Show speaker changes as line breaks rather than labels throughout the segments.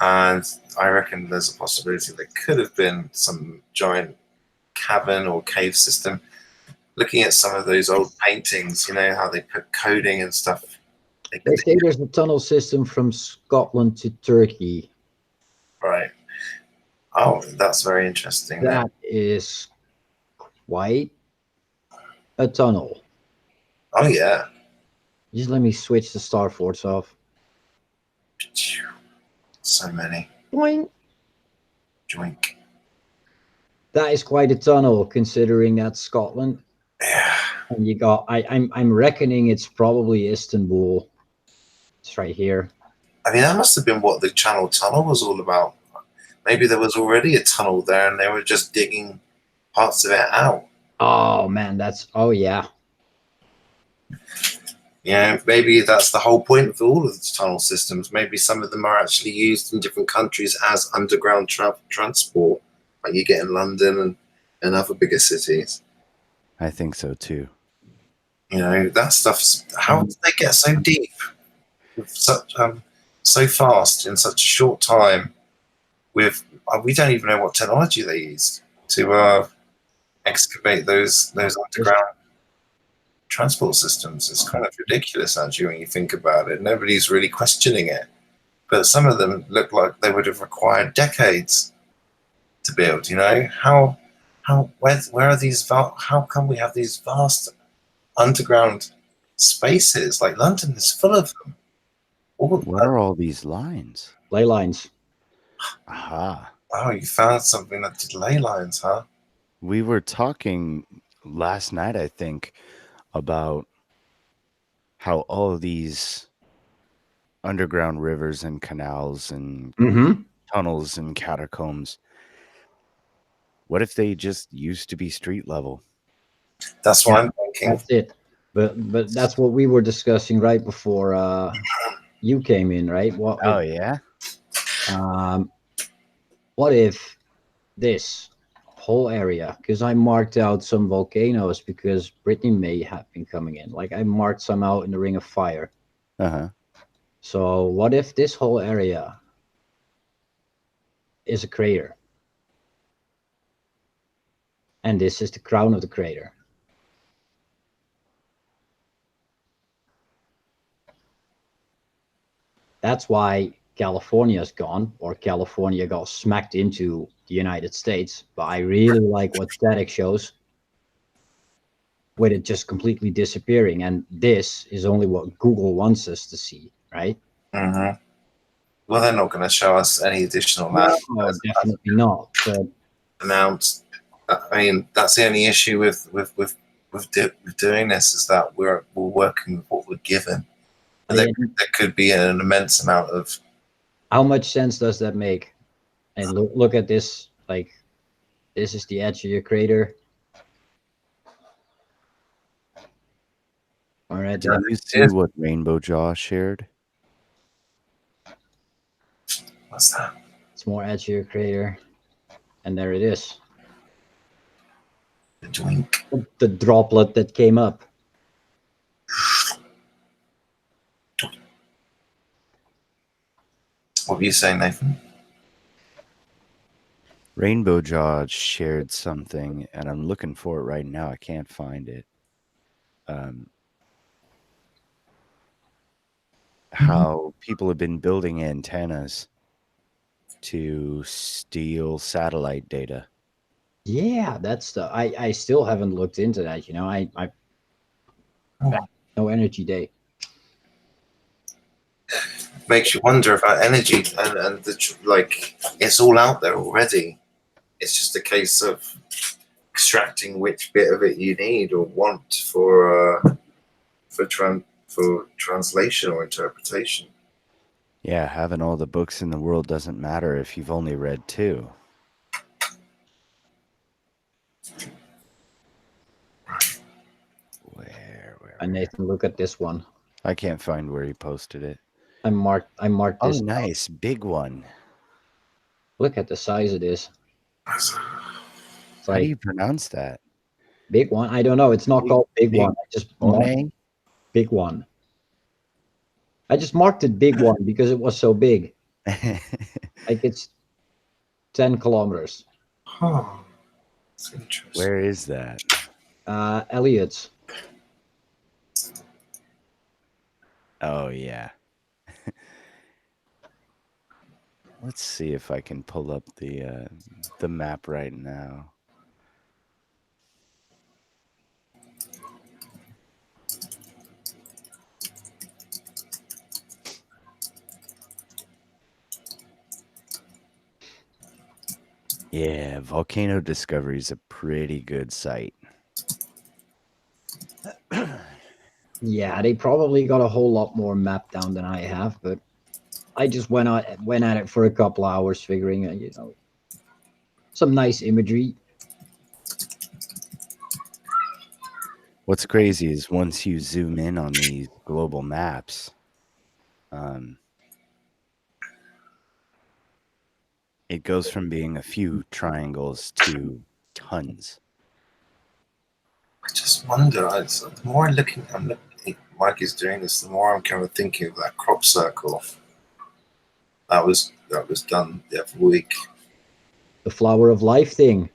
And I reckon there's a possibility there could have been some giant cavern or cave system. Looking at some of those old paintings, you know, how they put coding and stuff.
They say there's a tunnel system from Scotland to Turkey.
Right. Oh, that's very interesting.
That is quite a tunnel.
Oh, yeah.
Just let me switch the star forts off.
So many.
Boing.
Joink.
That is quite a tunnel, considering that's Scotland.
Yeah.
And you got, I'm reckoning it's probably Istanbul. It's right here.
I mean, that must have been what the Channel Tunnel was all about. Maybe there was already a tunnel there and they were just digging parts of it out.
Oh man, oh yeah.
Yeah, maybe that's the whole point of all of the tunnel systems. Maybe some of them are actually used in different countries as underground transport, like you get in London and other bigger cities.
I think so too.
You know, that stuff's, how did they get so deep with such so fast in such a short time? With we don't even know what technology they used to excavate those underground transport systems. It's kind of ridiculous, actually, when you think about it. Nobody's really questioning it, but some of them look like they would have required decades to build. You know, where are these? How come we have these vast underground spaces? Like London is full of them.
What are all these lines?
Ley lines.
Aha.
Oh, you found something that did ley lines, huh?
We were talking last night, I think, about how all of these underground rivers and canals and tunnels and catacombs, what if they just used to be street level?
That's what I'm thinking.
That's it. But that's what we were discussing right before you came in, right?
Oh yeah.
What if this whole area, because I marked out some volcanoes because Brittany may have been coming in. Like I marked some out in the Ring of Fire.
Uh-huh.
So what if this whole area is a crater? And this is the crown of the crater. That's why California's gone, or California got smacked into the United States. But I really like what Static shows with it just completely disappearing. And this is only what Google wants us to see, right?
Mm-hmm. Well, they're not going to show us any additional map.
No, definitely not. But
amounts. I mean, that's the only issue with doing this, is that we're working with what we're given. There could be an immense amount of.
How much sense does that make? And look at this. Like, this is the edge of your crater. All right.
Did you see what Rainbow Jaw shared?
What's that?
It's more edge of your crater, and there it is.
The drink.
The droplet that came up.
What were you saying, Nathan?
Rainbow Jaw shared something, and I'm looking for it right now. I can't find it. How people have been building antennas to steal satellite data.
Yeah, that's the. I still haven't looked into that. You know, I no energy day.
Makes you wonder about energy and the like. It's all out there already. It's just a case of extracting which bit of it you need or want for translation or interpretation.
Yeah, having all the books in the world doesn't matter if you've only read 2. Where?
And Nathan, look at this one.
I can't find where he posted it.
I marked this.
Oh, nice. Big one.
Look at the size of this.
How do you pronounce that?
Big one? I don't know. It's not called big one. I just
marked
big one. I just marked it big one because it was so big. Like it's 10 kilometers.
Huh. That's interesting.
Where is that?
Elliot's.
Oh yeah. Let's see if I can pull up the map right now. Yeah, Volcano Discovery is a pretty good site.
Yeah, they probably got a whole lot more mapped down than I have, but I just went at it for a couple hours, figuring, some nice imagery.
What's crazy is once you zoom in on these global maps, it goes from being a few triangles to tons.
I just wonder. The more I'm looking, Mike is doing this. The more I'm kind of thinking of that crop circle. That was done the other week.
The Flower of Life thing.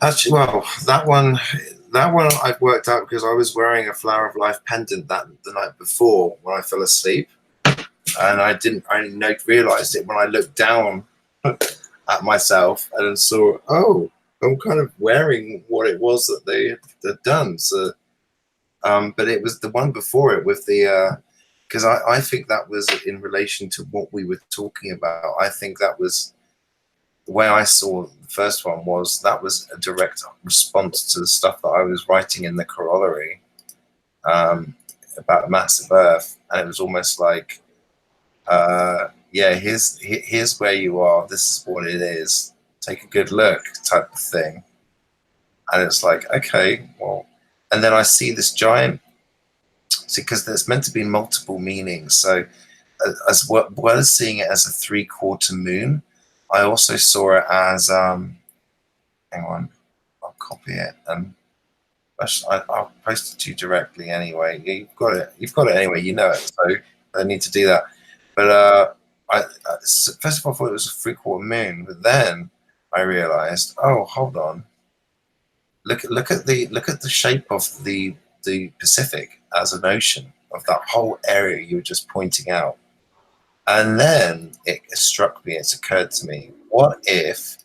Actually, well, that one I've worked out because I was wearing a Flower of Life pendant the night before when I fell asleep, and I didn't realize it when I looked down at myself and saw, oh, I'm kind of wearing what it was that they had done. So, but it was the one before it with the because I think that was in relation to what we were talking about. I think that was the way I saw the first one was that was a direct response to the stuff that I was writing in the corollary about massive Earth, and it was almost like, yeah, here's where you are. This is what it is. Take a good look, type of thing. And it's like, okay, well, and then I see this giant. See, because there's meant to be multiple meanings. So, as well as seeing it as a 3/4 moon, I also saw it as hang on, I'll copy it and I'll post it to you directly anyway. You've got it anyway, you know it, so I need to do that. But first of all, I thought it was a 3/4 moon, but then I realized, oh, hold on, look at the shape of the Pacific as an ocean, of that whole area you were just pointing out. And then it struck me, it's occurred to me, what if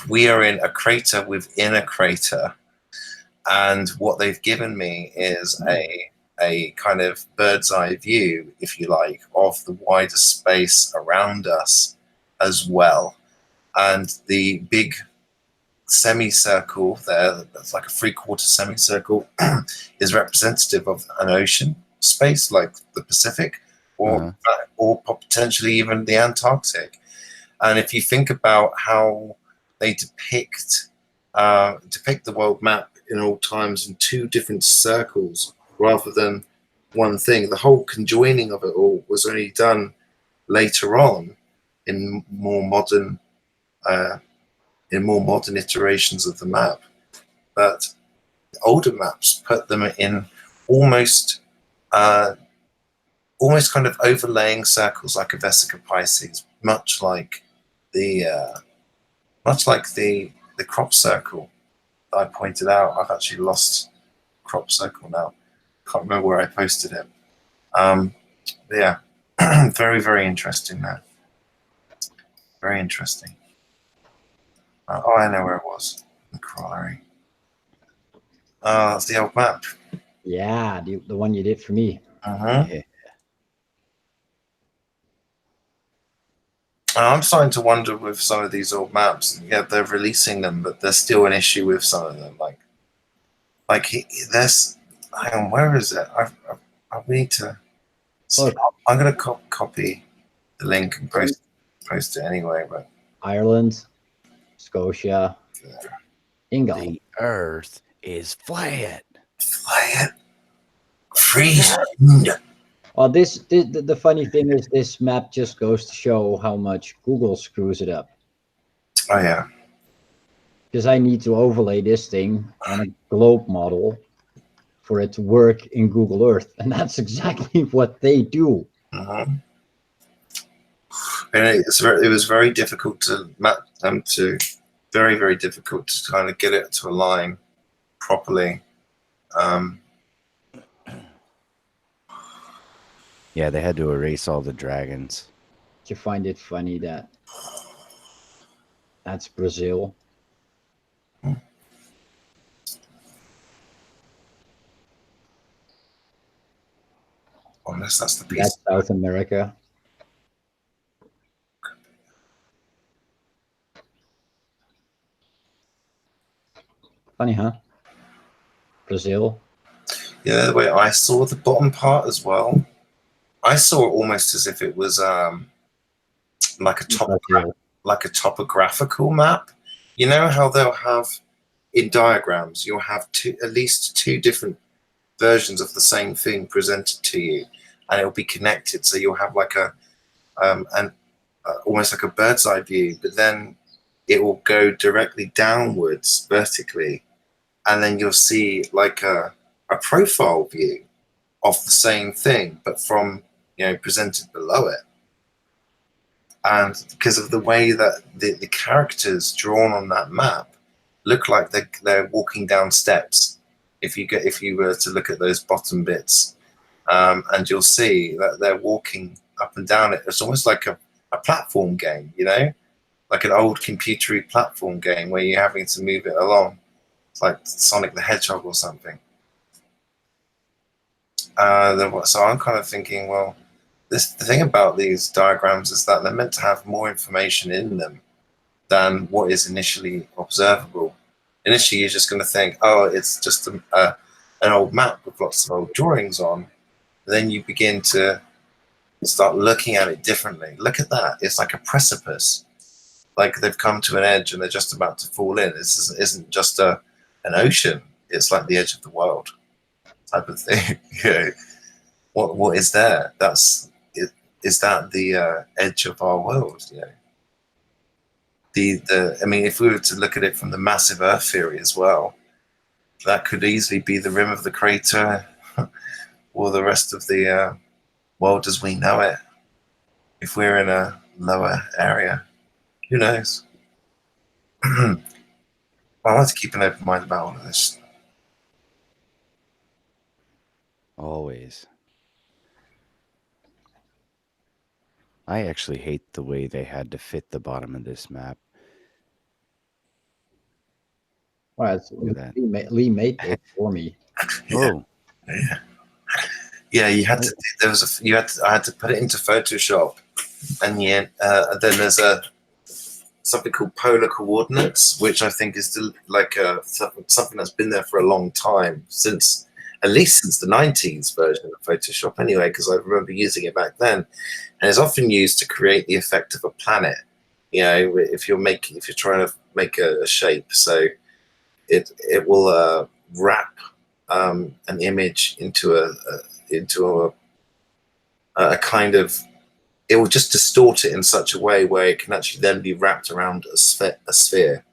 we are in a crater within a crater, and what they've given me is a kind of bird's eye view, if you like, of the wider space around us as well. And the big semicircle there, that's like a 3/4 semicircle, is representative of an ocean space like the Pacific, or potentially even the Antarctic. And if you think about how they depict the world map in all times in two different circles rather than one thing, the whole conjoining of it all was only done later on in more modern iterations of the map. But older maps put them in almost kind of overlaying circles like a Vesica Pisces, much like the crop circle that I pointed out. I've actually lost crop circle now. Can't remember where I posted it. Yeah, very, very interesting there. Very interesting. Oh, I know where it was. The corollary. That's the old map.
Yeah, the one you did for me.
Yeah.
I'm starting to wonder with some of these old maps. Yeah, they're releasing them, but there's still an issue with some of them. There's. Hang on, where is it? I need to.
Look.
I'm gonna copy the link and post it anyway. But
Ireland, Scotia, England.
The Earth is flat.
Flat. Freeze.
Well, the funny thing is, this map just goes to show how much Google screws it up.
Oh yeah.
Because I need to overlay this thing on a globe model for it to work in Google Earth, and that's exactly what they do.
And it was very difficult to map to very, very difficult to kind of get it to align properly.
Yeah, they had to erase all the dragons.
Do you find it funny that that's Brazil?
Unless that's the piece.
That's South America. Funny, huh? Brazil.
Yeah, the way I saw the bottom part as well, I saw it almost as if it was like a topographical map. You know how they'll have in diagrams, you'll have at least two different versions of the same thing presented to you, and it'll be connected. So you'll have like almost like a bird's eye view, but then it will go directly downwards vertically, and then you'll see like a profile view of the same thing, but from, presented below it. And because of the way that the characters drawn on that map look like they're walking down steps, if you were to look at those bottom bits, and you'll see that they're walking up and down it. It's almost like a platform game, like an old computery platform game where you're having to move it along. It's like Sonic the Hedgehog or something. So I'm kind of thinking, well, the thing about these diagrams is that they're meant to have more information in them than what is initially observable. Initially, you're just going to think, oh, it's just an old map with lots of old drawings on. Then you begin to start looking at it differently. Look at that. It's like a precipice. Like they've come to an edge and they're just about to fall in. This isn't just an ocean. It's like the edge of the world type of thing. What is there? Is that the edge of our world? I mean, if we were to look at it from the massive Earth theory as well, that could easily be the rim of the crater or the rest of the world as we know it. If we're in a lower area, who knows? I like to keep an open mind about all of this.
Always. I actually hate the way they had to fit the bottom of this map.
Well, Lee made it for me.
Oh.
Yeah, you had to. I had to put it into Photoshop, and then there's something called polar coordinates, which I think is like something that's been there for a long time, at least since the 90s version of Photoshop anyway, because I remember using it back then. And it's often used to create the effect of a planet, if you're trying to make a shape. So it will wrap an image into a kind of, it will just distort it in such a way where it can actually then be wrapped around a sphere.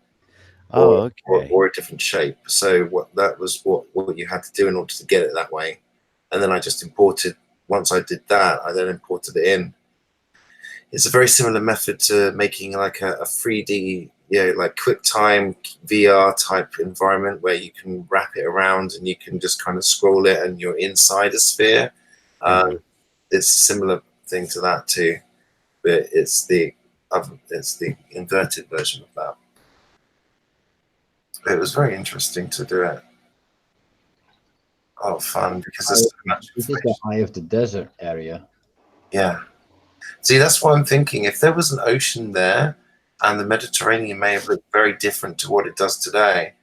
Or a different shape. So that was what you had to do in order to get it that way. And then I just imported. Once I did that, I then imported it in. It's a very similar method to making like a 3D, like QuickTime VR type environment where you can wrap it around and you can just kind of scroll it and you're inside a sphere. It's a similar thing to that too, but it's the inverted version of that. It was very interesting to do it. Oh, fun, because there's so much
This is the Eye of the Desert area.
Yeah. See, that's what I'm thinking. If there was an ocean there, and the Mediterranean may have looked very different to what it does today,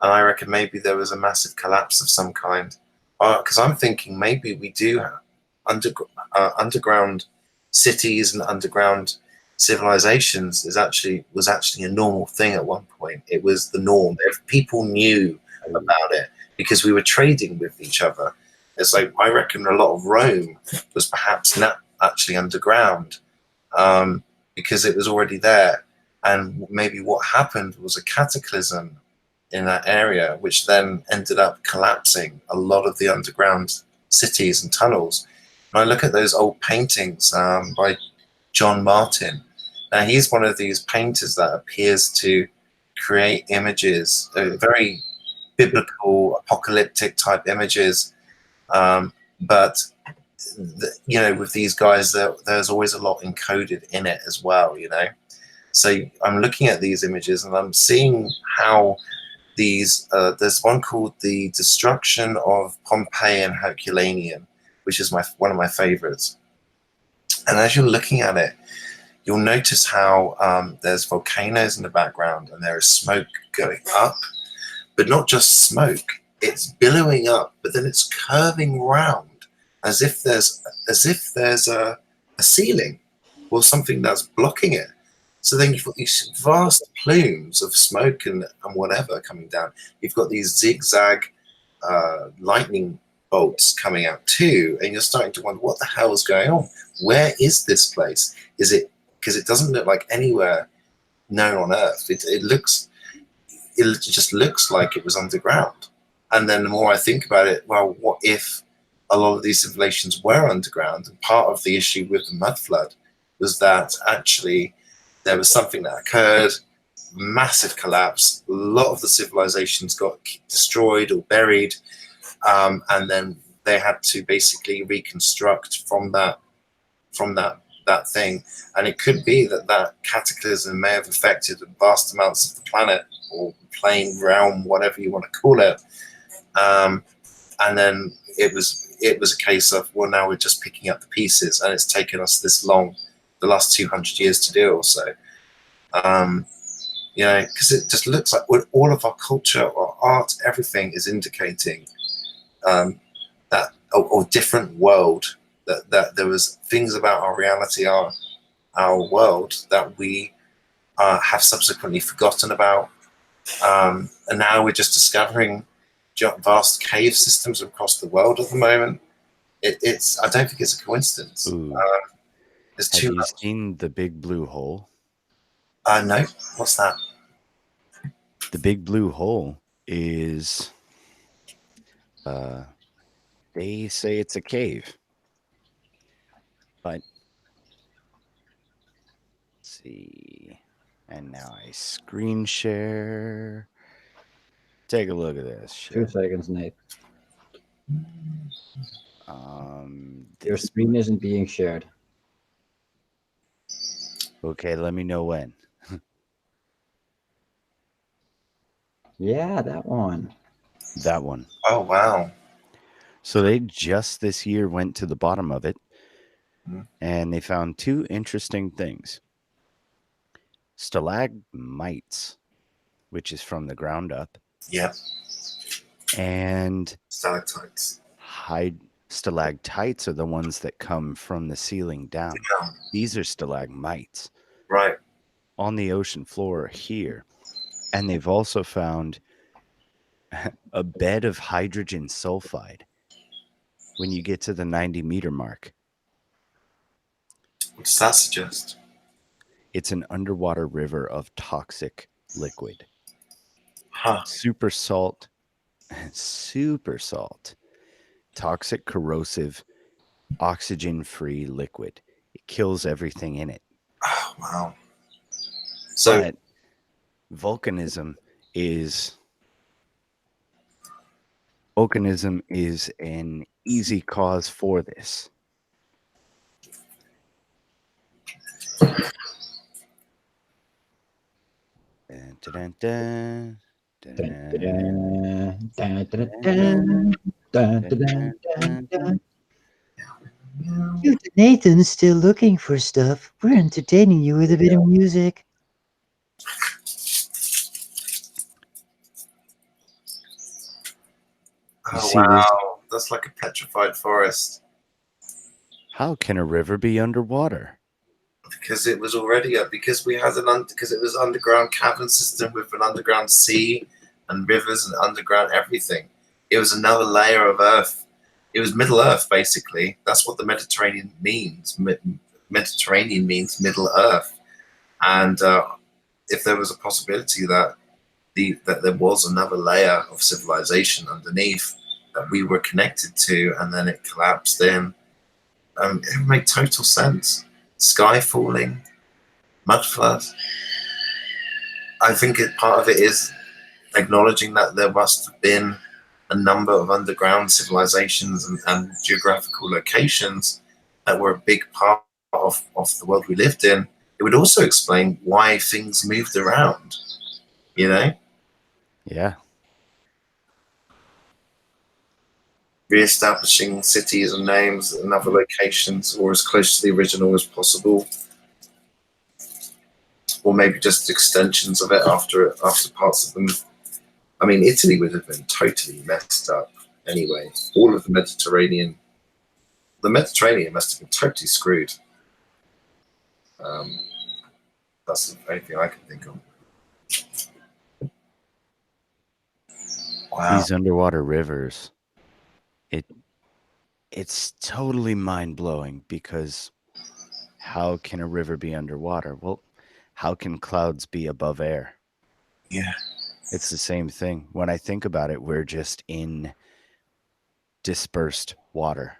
and I reckon maybe there was a massive collapse of some kind. Because I'm thinking maybe we do have underground cities and underground civilizations was actually a normal thing at one point. It was the norm. If people knew about it because we were trading with each other. It's like, I reckon a lot of Rome was perhaps not actually underground because it was already there. And maybe what happened was a cataclysm in that area, which then ended up collapsing a lot of the underground cities and tunnels. And I look at those old paintings by John Martin. Now, he's one of these painters that appears to create images, very biblical, apocalyptic type images. But, you know, with these guys, there's always a lot encoded in it as well, you know. So I'm looking at these images and I'm seeing how these, there's one called The Destruction of Pompeii and Herculaneum, which is one of my favorites. And as you're looking at it, you'll notice how there's volcanoes in the background and there is smoke going up, but not just smoke, it's billowing up, but then it's curving round as if there's a ceiling or something that's blocking it. So then you've got these vast plumes of smoke and whatever coming down. You've got these zigzag lightning bolts coming out too, and you're starting to wonder what the hell is going on. Where is this place? Is it, because it doesn't look like anywhere known on Earth. It just looks like it was underground. And then the more I think about it, well, what if a lot of these civilizations were underground? And part of the issue with the mud flood was that actually there was something that occurred, massive collapse. A lot of the civilizations got destroyed or buried, and then they had to basically reconstruct from that thing. And it could be that cataclysm may have affected vast amounts of the planet or plane, realm, whatever you want to call it. And then it was a case of, well, now we're just picking up the pieces, and it's taken us this long, the last 200 years to do it or so. You know, because it just looks like all of our culture, our art, everything is indicating that or different world, that there was things about our reality, our world, that we have subsequently forgotten about, and now we're just discovering vast cave systems across the world at the moment. It's I don't think it's a coincidence.
Have you seen The Big Blue Hole?
No. What's that?
The Big Blue Hole is, they say it's a cave, but let's see. And now I screen share. Take a look at this.
2 seconds, Nate. Your
This
screen isn't being shared.
Okay, let me know when.
Yeah, that one.
That one.
Oh, wow.
So they just this year went to the bottom of it, and they found 2 interesting things. Stalagmites, which is from the ground up.
Yeah.
And
Stalactites.
Stalactites are the ones that come from the ceiling down.
Yeah.
These are stalagmites.
Right.
On the ocean floor here. And they've also found a bed of hydrogen sulfide when you get to the 90-meter mark.
What does that suggest?
It's an underwater river of toxic liquid.
Huh.
Super salt, toxic, corrosive, oxygen-free liquid. It kills everything in it.
Oh, wow. So
but volcanism is an easy cause for this. Dun, dun, dun.
Nathan's still looking for stuff. We're entertaining you with a bit of music.
Oh, wow. That's like a petrified forest.
How can a river be underwater?
Because it was already up. Because we had because it was underground cavern system with an underground sea and rivers and underground everything. It was another layer of Earth. It was Middle Earth, basically. That's what the Mediterranean means. Mediterranean means Middle Earth. And if there was a possibility that there was another layer of civilization underneath that we were connected to, and then it collapsed in, it would make total sense. sky falling, mud flood. I think part of it is acknowledging that there must have been a number of underground civilizations and geographical locations that were a big part of the world we lived in. It would also explain why things moved around, you know?
Yeah.
Re-establishing cities and names and other locations, or as close to the original as possible. Or maybe just extensions of it after parts of them. I mean, Italy would have been totally messed up anyway. All of the Mediterranean must have been totally screwed. That's the only thing I can think of. Wow.
These underwater rivers, it's totally mind-blowing, because how can a river be underwater? Well, how can clouds be above air?
Yeah.
It's the same thing. When I think about it, we're just in dispersed water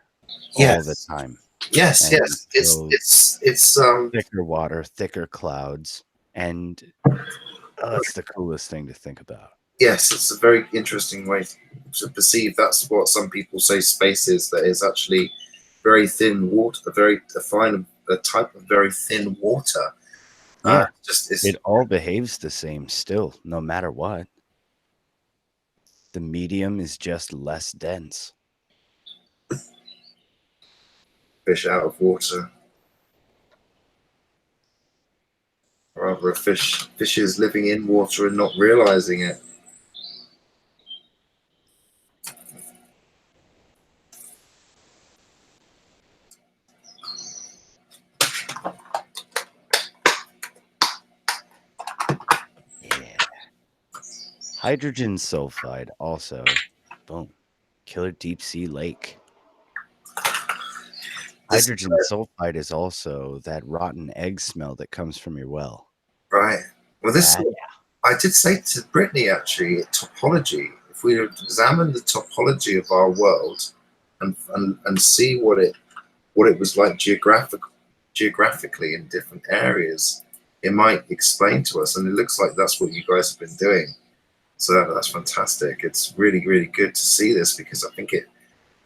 all the time.
Yes,
And
yes.
so
It's
thicker water, thicker clouds, and it's the coolest thing to think about.
yes, it's a very interesting way to perceive. That's what some people say space is. That is actually very thin water, a type of very thin water.
Yeah,
It's
it all behaves the same still, no matter what. The medium is just less dense.
fish out of water. Or rather, a fish is living in water and not realizing it.
Yeah. Hydrogen sulfide also, boom, killer deep sea lake. Hydrogen sulfide is also that rotten egg smell that comes from your well.
Right. Well, this
That-
I did say to Brittany, actually, topology. If we examine the topology of our world and see what it was like geographically in different areas, it might explain to us. And it looks like that's what you guys have been doing. So that's fantastic. It's really, really good to see this, because I think it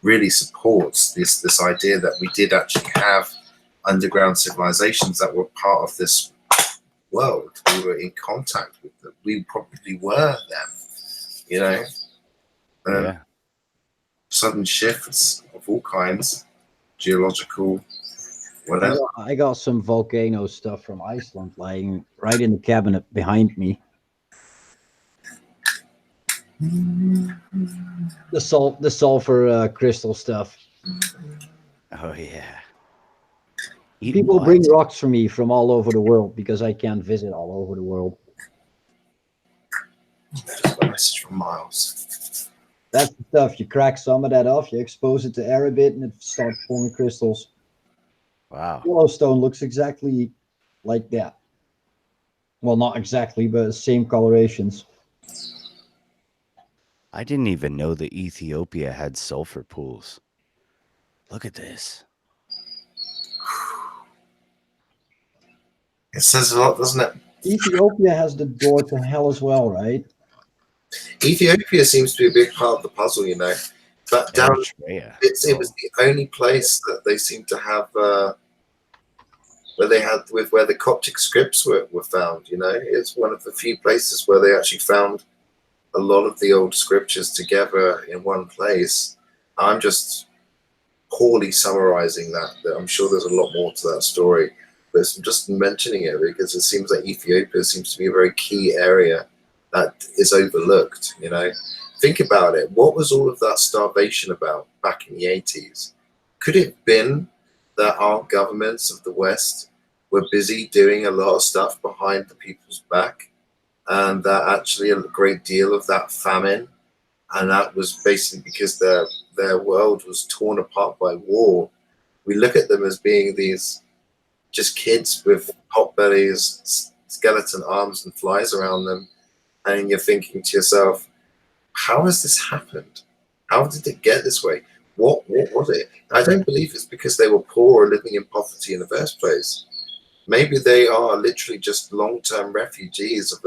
really supports this idea that we did actually have underground civilizations that were part of this world. We were in contact with them. We probably were them, you know?
yeah.
Sudden shifts of all kinds, geological, whatever.
I got some volcano stuff from Iceland lying right in the cabinet behind me. The sulfur crystal stuff.
Oh yeah.
People bring rocks for me from all over the world because I can't visit all over the world.
There's a message from Miles.
That's the stuff. You crack some of that off, you expose it to air a bit, and it starts forming crystals.
Wow.
Yellowstone looks exactly like that. Well, not exactly, but same colorations.
I didn't even know that Ethiopia had sulfur pools. Look at this.
It says a lot, doesn't it?
Ethiopia has the door to hell as well, right?
Ethiopia seems to be a big part of the puzzle, you know. But down,
Eritrea.
it was the only place that they seem to have where the Coptic scripts were found. You know, it's one of the few places where they actually found a lot of the old scriptures together in one place. I'm just poorly summarizing that. I'm sure there's a lot more to that story, but I'm just mentioning it because it seems like Ethiopia seems to be a very key area that is overlooked. You know, think about it. What was all of that starvation about back in the 80s? Could it have been that our governments of the West were busy doing a lot of stuff behind the people's back, and that actually a great deal of that famine, and that was basically because their world was torn apart by war. We look at them as being these just kids with pot bellies, skeleton arms and flies around them, and you're thinking to yourself, how has this happened? How did it get this way? What was it? I don't believe it's because they were poor or living in poverty in the first place. Maybe they are literally just long-term refugees of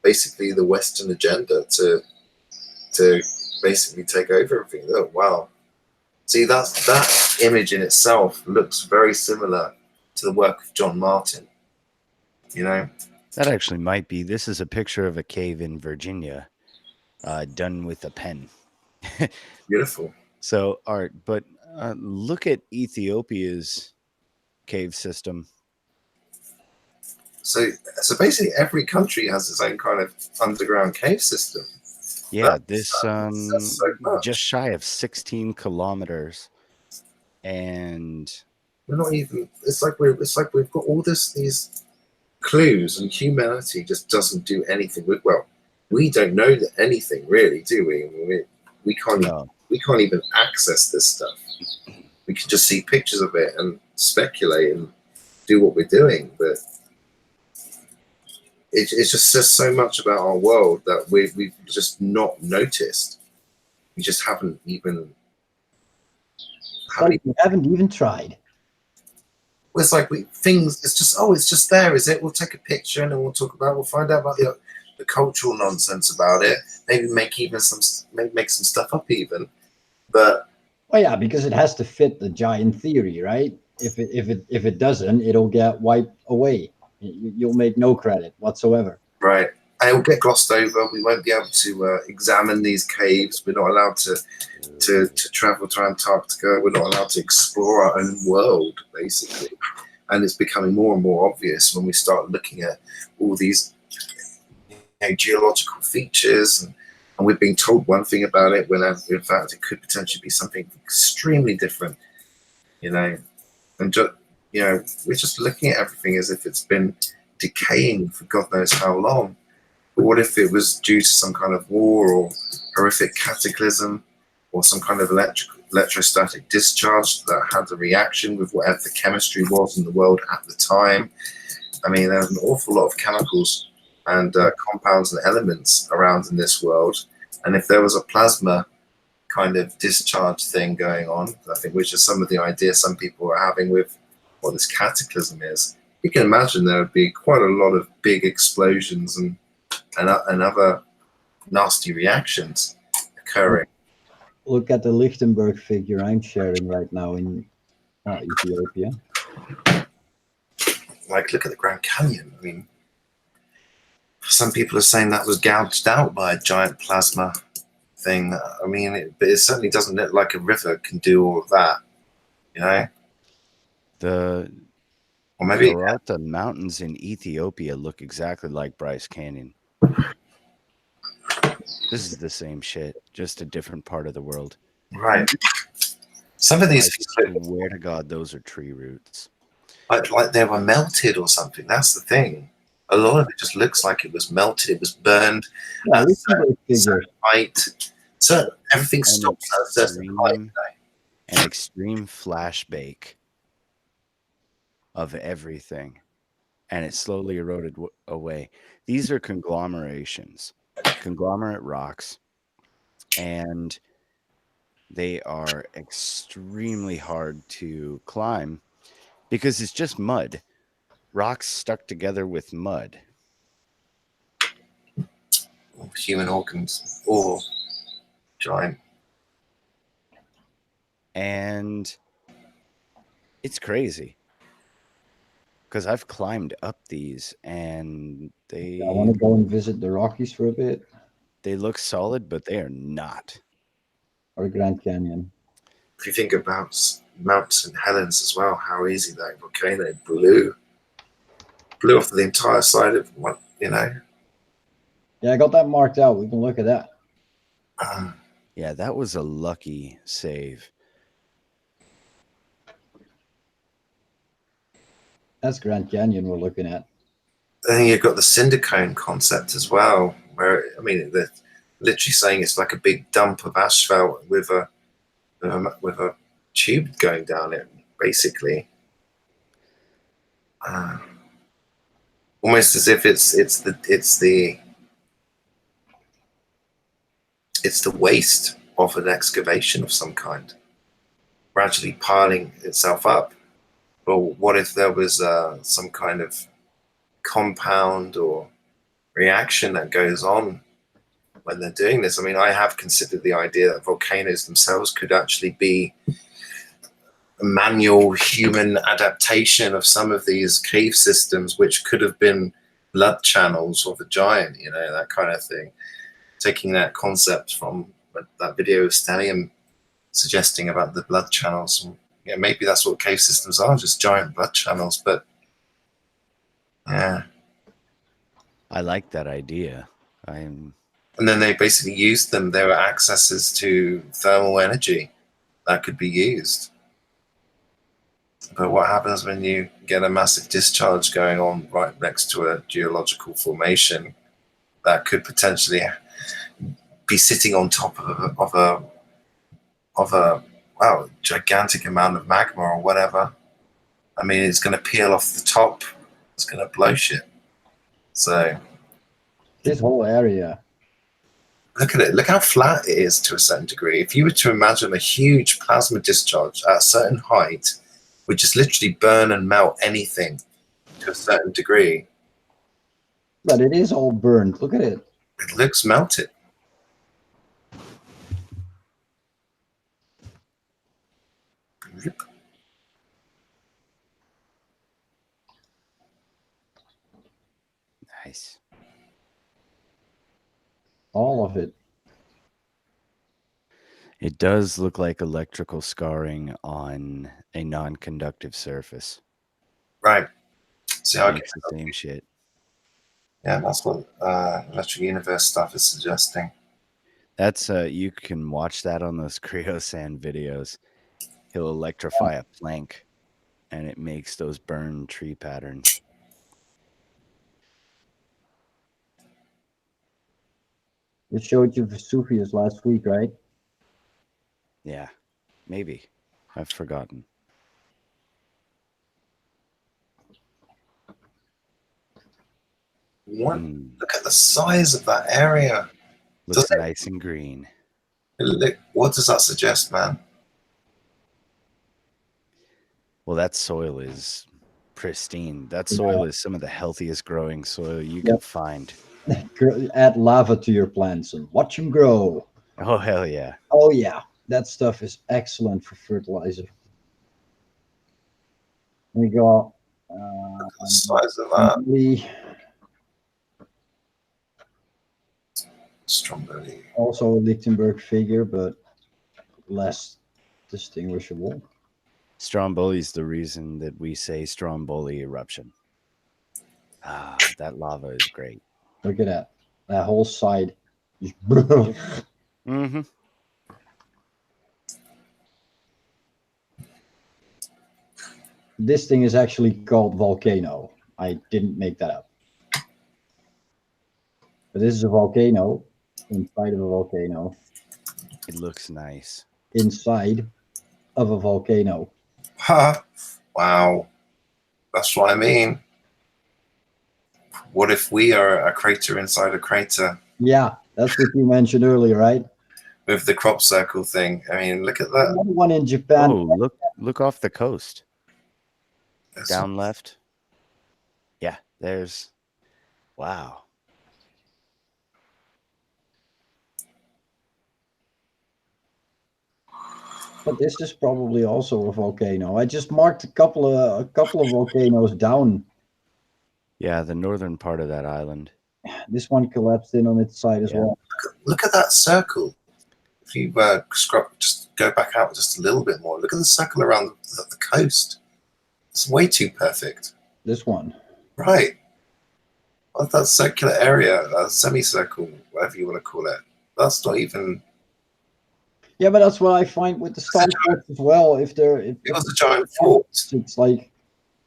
basically the Western agenda to basically take over everything. Oh wow! See, that image in itself looks very similar to the work of John Martin. You know,
That actually might be. This is a picture of a cave in Virginia, done with a pen.
beautiful.
So art, but look at Ethiopia's cave system.
So basically, every country has its own kind of underground cave system.
Yeah,
That's
this
so much.
just shy of 16 kilometers, and
We're not even. It's like we've got all these clues, and humanity just doesn't do anything with. Well, we don't know anything really, do we? I mean, we can't.
no.
We can't even access this stuff. We can just see pictures of it and speculate and do what we're doing, but it just says so much about our world that we've just not noticed. We just haven't even.
We haven't even tried.
Well, it's like things. It's just there, is it? We'll take a picture and then we'll talk about. We'll find out about the cultural nonsense about it. Maybe make some stuff up even. But
well, yeah, because it has to fit the giant theory, right? If it doesn't, it'll get wiped away. You'll make no credit whatsoever.
Right. And it will get glossed over. We won't be able to examine these caves. We're not allowed to travel to Antarctica. We're not allowed to explore our own world, basically. And it's becoming more and more obvious when we start looking at all these geological features, and we're being told one thing about it when in fact it could potentially be something extremely different, and we're just looking at everything as if it's been decaying for God knows how long. But what if it was due to some kind of war or horrific cataclysm or some kind of electrostatic discharge that had a reaction with whatever the chemistry was in the world at the time? I mean, there's an awful lot of chemicals and compounds and elements around in this world. And if there was a plasma kind of discharge thing going on, I think, which is some of the ideas some people are having with what this cataclysm is, you can imagine there would be quite a lot of big explosions and other nasty reactions occurring.
Look at the Lichtenberg figure I'm sharing right now in Ethiopia.
Like, look at the Grand Canyon. I mean, some people are saying that was gouged out by a giant plasma thing. I mean, but it certainly doesn't look like a river can do all of that,
Or maybe the mountains in Ethiopia look exactly like Bryce Canyon. This is the same shit, just a different part of the world.
Right. Some of these
I swear to God, those are tree roots.
Like they were melted or something. That's the thing. A lot of it just looks like it was melted. It was burned at a certain height. So everything stops at a certain height.
An extreme flashbake of everything, and it slowly eroded away. These are conglomerations, conglomerate rocks, and they are extremely hard to climb because it's just mud. Rocks stuck together with mud.
Human organs or giant.
And it's crazy because I've climbed up these and I
want to go and visit the Rockies for a bit.
They look solid, but they are not.
Or Grand Canyon.
If you think about Mount St. Helens as well, how easy that volcano blew off the entire side of one, Yeah,
I got that marked out. We can look at that.
Yeah, that was a lucky save.
That's Grand Canyon we're looking at.
Then you've got the cinder cone concept as well, where they're literally saying it's like a big dump of asphalt with a tube going down it, basically. Almost as if it's the waste of an excavation of some kind, gradually piling itself up. Or what if there was some kind of compound or reaction that goes on when they're doing this? I mean, I have considered the idea that volcanoes themselves could actually be a manual human adaptation of some of these cave systems, which could have been blood channels of a giant, you know, that kind of thing. Taking that concept from that video of Stellium suggesting about the blood channels. Yeah, maybe that's what cave systems are, just giant blood channels. But yeah.
I like that idea.
And then they basically used them. There were accesses to thermal energy that could be used. But what happens when you get a massive discharge going on right next to a geological formation that could potentially be sitting on top of a wow, gigantic amount of magma or whatever? I mean, it's going to peel off the top. It's going to blow shit. So
this whole area.
Look at it. Look how flat it is to a certain degree. If you were to imagine a huge plasma discharge at a certain height, would just literally burn and melt anything to a certain degree.
But it is all burned. Look at it.
It looks melted.
Nice.
All of it.
It does look like electrical scarring on a non-conductive surface.
Right. See how
It's the same shit.
Yeah, that's what Electric Universe stuff is suggesting.
That's you can watch that on those Cryosand videos. He'll electrify a plank and it makes those burn tree patterns.
It showed you Vesuvius last week, right?
Yeah, maybe. I've forgotten.
What? Look at the size of that area.
Looks nice and green.
Look, what does that suggest, man?
Well, that soil is pristine. That soil is some of the healthiest growing soil you can find.
Add lava to your plants and watch them grow.
Oh, hell yeah.
Oh, yeah. That stuff is excellent for fertilizer. We got
Look at the size of that. Stromboli.
Also a Lichtenberg figure, but less distinguishable.
Stromboli is the reason that we say Stromboli eruption. Ah, that lava is great.
Look at that. That whole side. Mm-hmm. This thing is actually called Volcano. I didn't make that up. But this is a volcano inside of a volcano.
It looks nice.
Inside of a volcano.
Ha! Wow. That's what I mean. What if we are a crater inside a crater?
Yeah, that's what you mentioned earlier, right?
With the crop circle thing. I mean, look at that.
Another one in Japan.
Oh, look off the coast. Down left. Yeah, there's... Wow.
But this is probably also a volcano. I just marked a couple of volcanoes down.
Yeah, the northern part of that island.
This one collapsed in on its side as well.
Look at that circle. If you just go back out just a little bit more, look at the circle around the coast. It's way too perfect.
This one.
Right. Well, that circular area, semicircle, whatever you want to call it, that's not even...
Yeah, but that's what I find with the stone forts as well. If it
was a giant fort.
It's like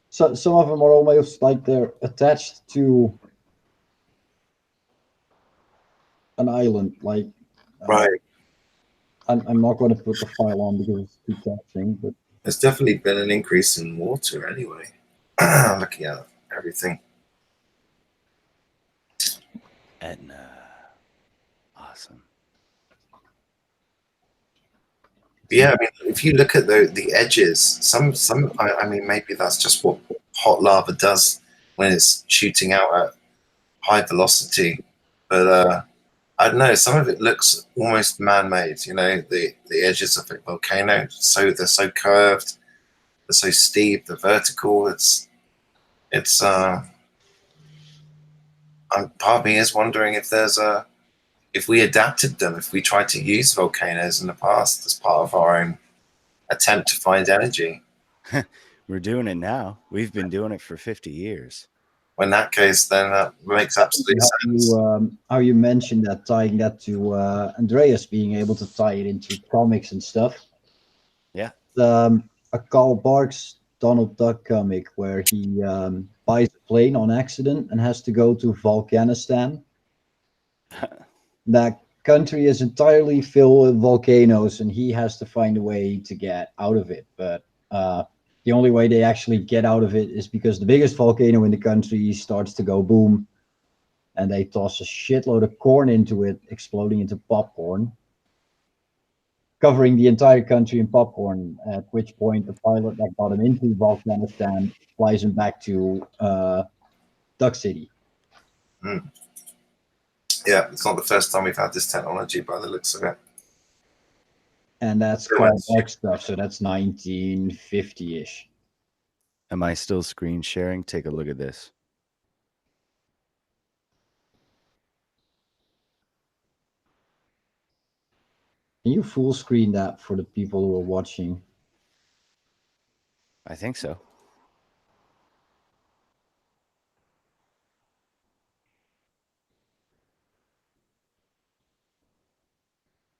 some of them are almost like they're attached to an island. Like
right.
I'm not going to put the file on because it's too touching. But
there's definitely been an increase in water anyway. Looking at everything.
Etna. Awesome.
Yeah, I mean, if you look at the edges, I mean, maybe that's just what hot lava does when it's shooting out at high velocity. But I don't know. Some of it looks almost man-made. You know, the edges of a volcano. So they're so curved, they're so steep, they're vertical. It's. Part of me is wondering if if we adapted them, if we tried to use volcanoes in the past as part of our own attempt to find energy.
We're doing it now. We've been doing it for 50 years.
Well, in that case, then that makes absolute sense.
How you mentioned that, tying that to Andreas being able to tie it into comics and stuff.
Yeah.
A Carl Barks Donald Duck comic where he buys a plane on accident and has to go to Volcanistan. That country is entirely filled with volcanoes, and he has to find a way to get out of it. But the only way they actually get out of it is because the biggest volcano in the country starts to go boom, and they toss a shitload of corn into it, exploding into popcorn, covering the entire country in popcorn. At which point, the pilot that got him into Volcanistan flies him back to Duck City.
Mm. Yeah, it's not the first time we've had this technology by the looks of it.
And that's Carl Barks stuff, so that's 1950-ish.
Am I still screen sharing? Take a look at this.
Can you full screen that for the people who are watching?
I think so.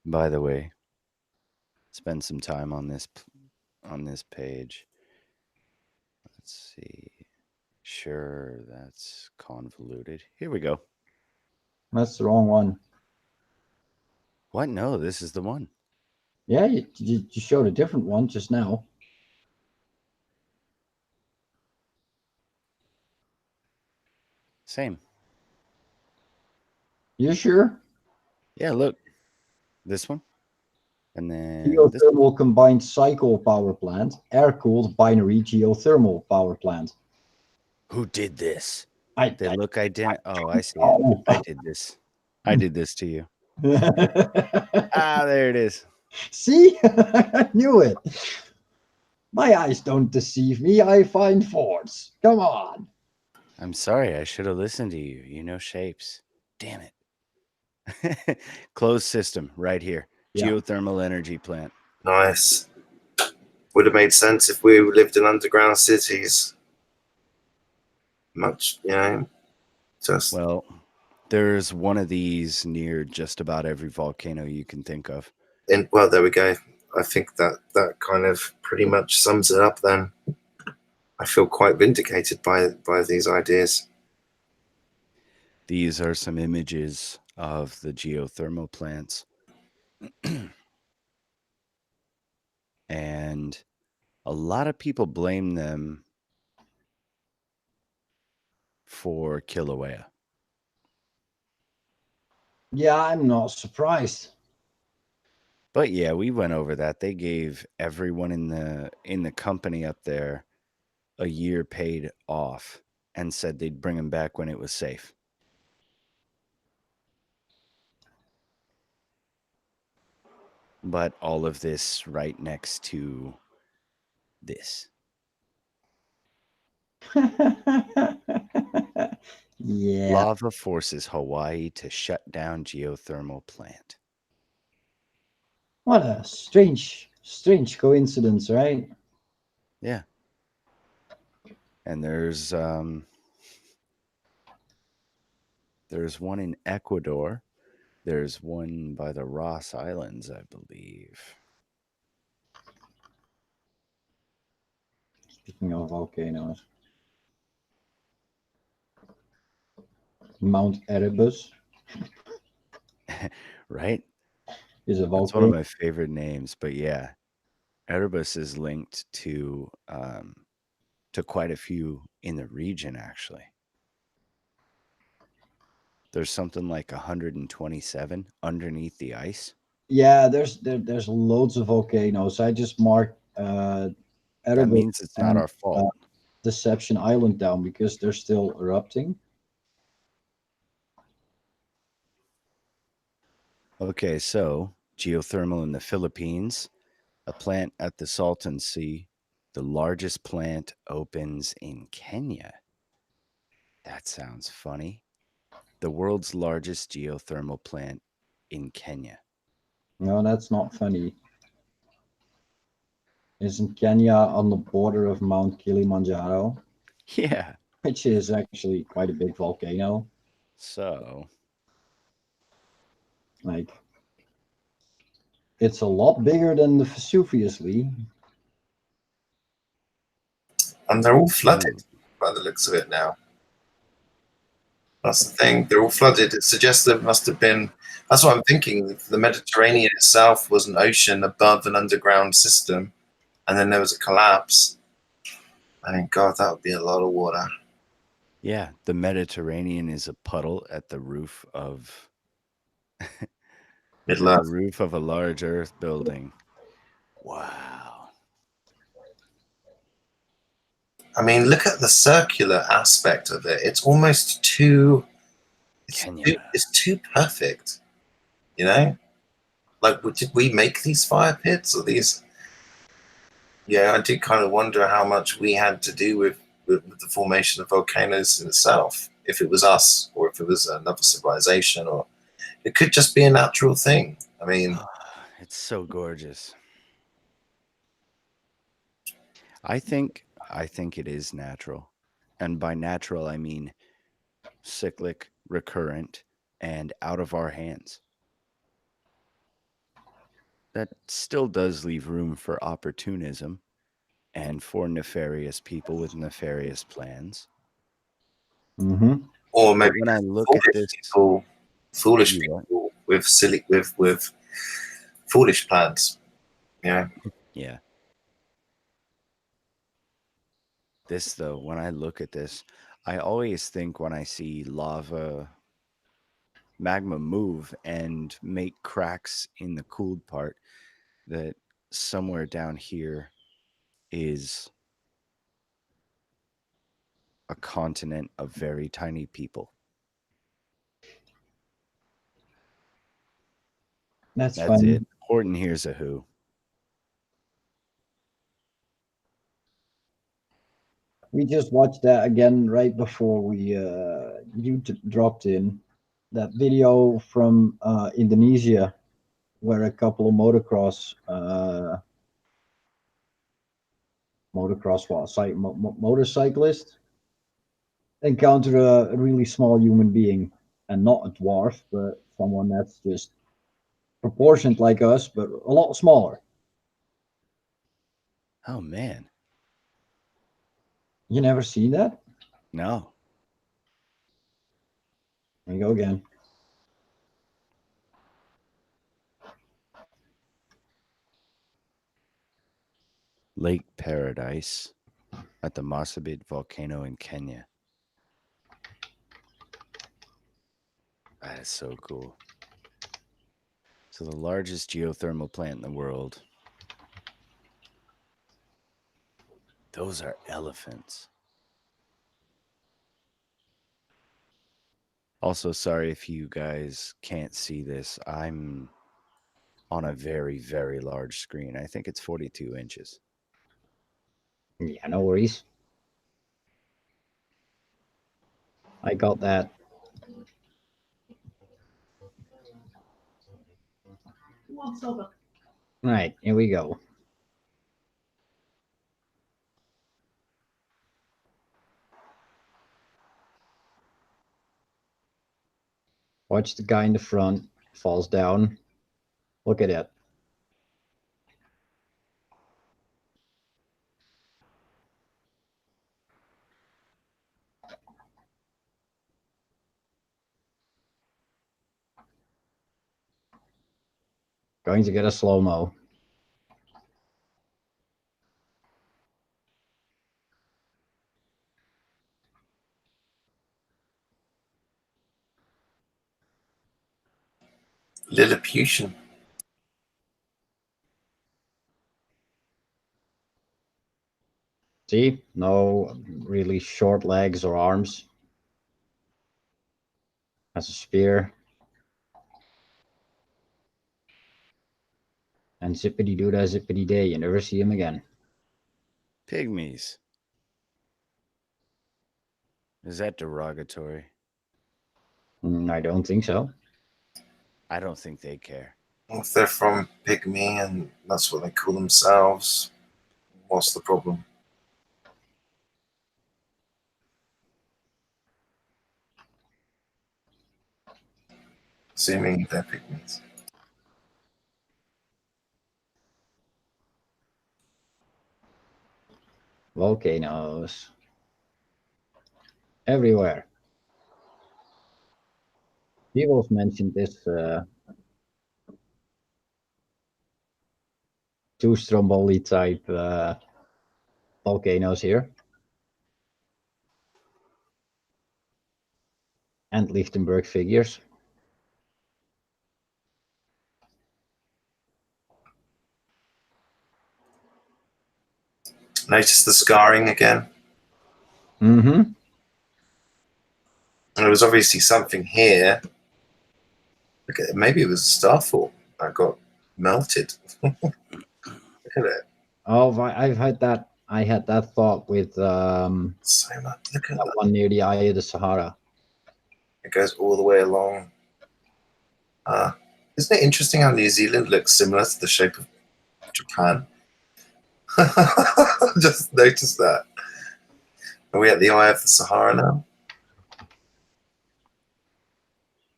By the way, spend some time on this page. Let's see. Sure, that's convoluted. Here we go.
That's the wrong one.
What? No, this is the one.
Yeah, you showed a different one just now.
Same.
You sure?
Yeah, look. This one. And then
geothermal combined cycle power plant, air-cooled binary geothermal power plant.
Who did this?
I
look identical. Oh, I see it. I did this. I did this to you. There it is.
See? I knew it. My eyes don't deceive me. I find faults. Come on.
I'm sorry. I should have listened to you. You know shapes. Damn it. Closed system right here. Yeah. Geothermal energy plant.
Nice. Would have made sense if we lived in underground cities. Much, you know, just.
Well, there's one of these near just about every volcano you can think of.
Well, there we go. I think that kind of pretty much sums it up then. I feel quite vindicated by these ideas.
These are some images of the geothermal plants. And a lot of people blame them for Kilauea.
Yeah, I'm not surprised.
But yeah, we went over that. They gave everyone in the company up there a year paid off and said they'd bring them back when it was safe. But all of this right next to this.
Yeah.
Lava forces Hawaii to shut down geothermal plant.
What a strange coincidence, right?
Yeah. And there's one in Ecuador. There's one by the Ross Islands, I believe.
Speaking of volcanoes. Mount Erebus.
Right?
Is a volcano.
That's one of my favorite names, but yeah. Erebus is linked to quite a few in the region, actually. There's something like 127 underneath the ice.
Yeah, there's loads of volcanoes. I just marked
That
Erebus
means it's not
and
our fault.
Deception Island down because they're still erupting.
Okay, so geothermal in the Philippines, a plant at the Salton Sea. The largest plant opens in Kenya. That sounds funny. The world's largest geothermal plant in Kenya.
No, that's not funny. Isn't Kenya on the border of Mount Kilimanjaro,
Yeah.
which is actually quite a big volcano?
So,
Like, it's a lot bigger than the Vesuvius, Lee.
And they're all flooded
ooh,
by the looks of it now. That's the thing. They're all flooded. It suggests there must have been. That's what I'm thinking. The Mediterranean itself was an ocean above an underground system, and then there was a collapse. I mean, God, that would be a lot of water.
yeah, the Mediterranean is a puddle at the roof of
Middle
the
Earth.
roof of a large earth building. Wow.
I mean, look at the circular aspect of it. It's almost too.
Kenya.
It's too perfect. You know, like did we make these fire pits or these? Yeah, I did kind of wonder how much we had to do with the formation of volcanoes in itself. If it was us, or if it was another civilization, or it could just be a natural thing. I mean,
It's so gorgeous. I think it is natural. And by natural I mean cyclic, recurrent, and out of our hands. That still does leave room for opportunism and for nefarious people with nefarious plans.
Mm-hmm.
or
But
maybe
when I look at
foolish
this,
people, foolish
you what?
people with silly with foolish plans. Yeah,
Yeah. This though, when I look at this, I always think when I see lava magma move and make cracks in the cooled part that somewhere down here is a continent of very tiny people.
That's
That's
fun.
it. Horton here's a who.
We just watched that again right before we dropped in that video from Indonesia where a couple of motorcyclists encounter a really small human being, and not a dwarf, but someone that's just proportioned like us, but a lot smaller.
Oh man.
You never seen that?
No.
There you go again.
Lake Paradise at the Masabit volcano in Kenya. That is so cool. So the largest geothermal plant in the world. Those are elephants. Also, sorry if you guys can't see this. I'm on a very, very large screen. I think it's 42 inches.
Yeah, no worries. I got that. All right, here we go. Watch the guy in the front falls down. Look at it. Going to get a slow-mo.
Lilliputian.
See, no really short legs or arms. Has a spear. And zippity doo dah, zippity day. You never see him again.
Pygmies. Is that derogatory?
I don't think so.
I don't think they care.
If they're from Pygmy and that's what they call themselves, what's the problem? Assuming they're Pygmies.
Volcanoes. Everywhere. People's mentioned this two Stromboli type volcanoes here. And Lichtenberg figures.
Notice the scarring again.
Mm-hmm.
And there was obviously something here. Look at it. Maybe it was a starfall that got melted. Look at it.
Oh, I've had that. I had that thought with
So much. Look at
that
that.
one near the Eye of the Sahara.
It goes all the way along. Isn't it interesting how New Zealand looks similar to the shape of Japan? Just noticed that. Are we at the Eye of the Sahara now?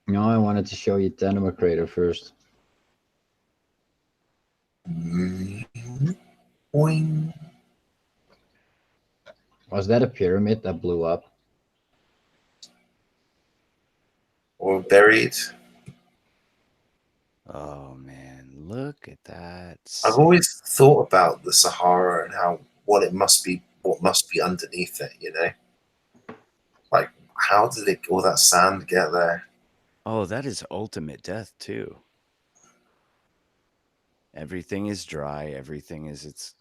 No, I wanted to show you Tenema Crater first.
Boing.
Was that a pyramid that blew up?
Or buried.
Oh man, look at that.
I've always thought about the Sahara and how what must be underneath it, you know? Like, how did all that sand get there?
Oh, that is ultimate death too. Everything is dry. Everything is its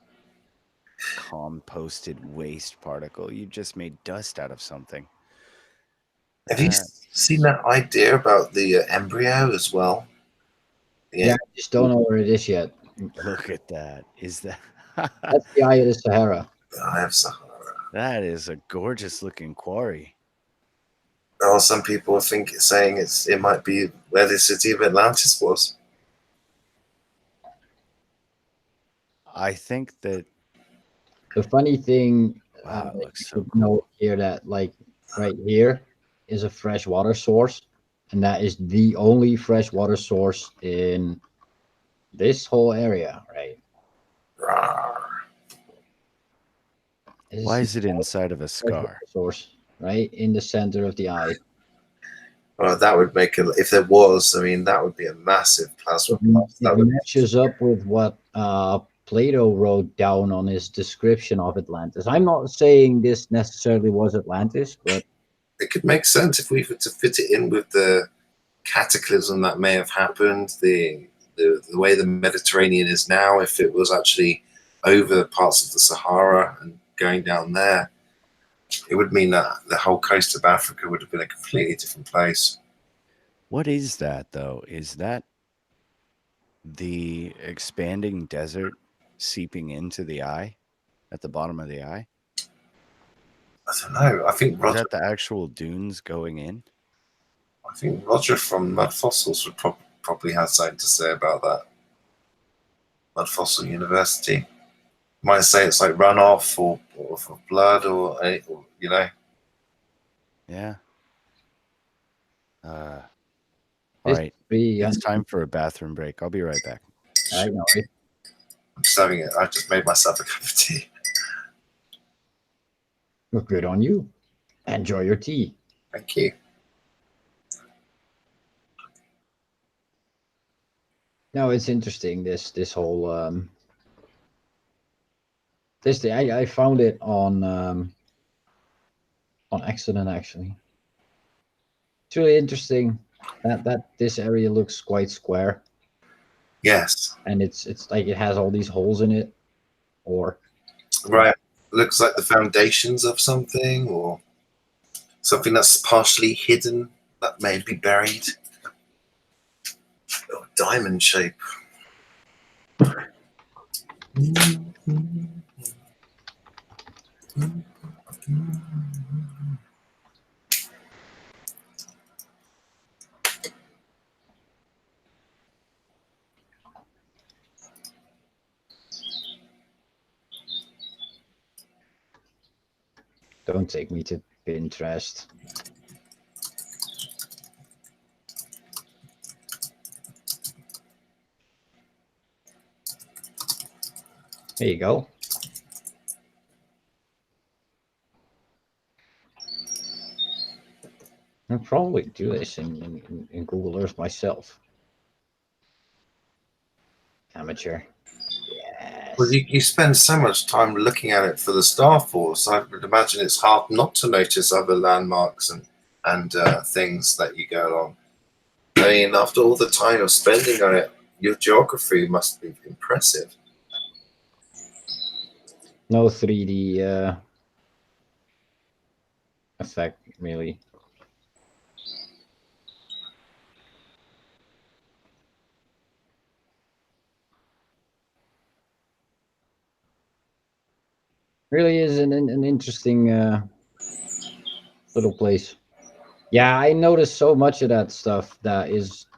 composted waste particle. You just made dust out of something.
Have you seen that idea about the embryo as well?
Yeah, I just don't know where it is yet.
Look at that. Is that?
That's the Eye of the Sahara.
The Eye of Sahara.
That is a gorgeous looking quarry.
Oh, some people are saying it might be where the city of Atlantis was.
I think that
The funny thing,
wow, it looks
you
so
should
cool.
note here that like right here is a fresh water source, and that is the only fresh water source in this whole area, right?
Rawr.
Why is it inside of a scar?
Source, right in the center of the eye.
Well, that would make it. If there was, I mean, that would be a massive plasma.
It matches up with what Plato wrote down on his description of Atlantis. I'm not saying this necessarily was Atlantis, but
it could make sense if we were to fit it in with the cataclysm that may have happened, the way the Mediterranean is now. If it was actually over parts of the Sahara and going down there, it would mean that the whole coast of Africa would have been a completely different place.
What is that though? Is that the expanding desert seeping into the eye at the bottom of the eye?
I don't know. I think Roger,
is that the actual dunes going in?
I think Roger from Mud Fossils would probably have something to say about that. Mud Fossil University might say it's like runoff or blood or you know.
Yeah. All right. It's time for a bathroom break. I'll be right back.
I know.
I'm just having it. I just made myself a cup of tea.
Well, good on you. Enjoy your tea.
Thank you.
No, it's interesting. This whole this thing. I found it on accident actually. It's really interesting that this area looks quite square.
Yes.
And it's like it has all these holes in it, or
right. looks like the foundations of something, or something that's partially hidden that may be buried. Oh, diamond shape.
Don't take me to Pinterest. There you go. I'll probably do this in Google Earth myself. Amateur. Yes.
Well, you spend so much time looking at it for the Star Force. I would imagine it's hard not to notice other landmarks and things that you go along. I mean, after all the time of spending on it, your geography must be impressive.
No 3D effect, really. Really is an interesting little place. Yeah, I noticed so much of that stuff that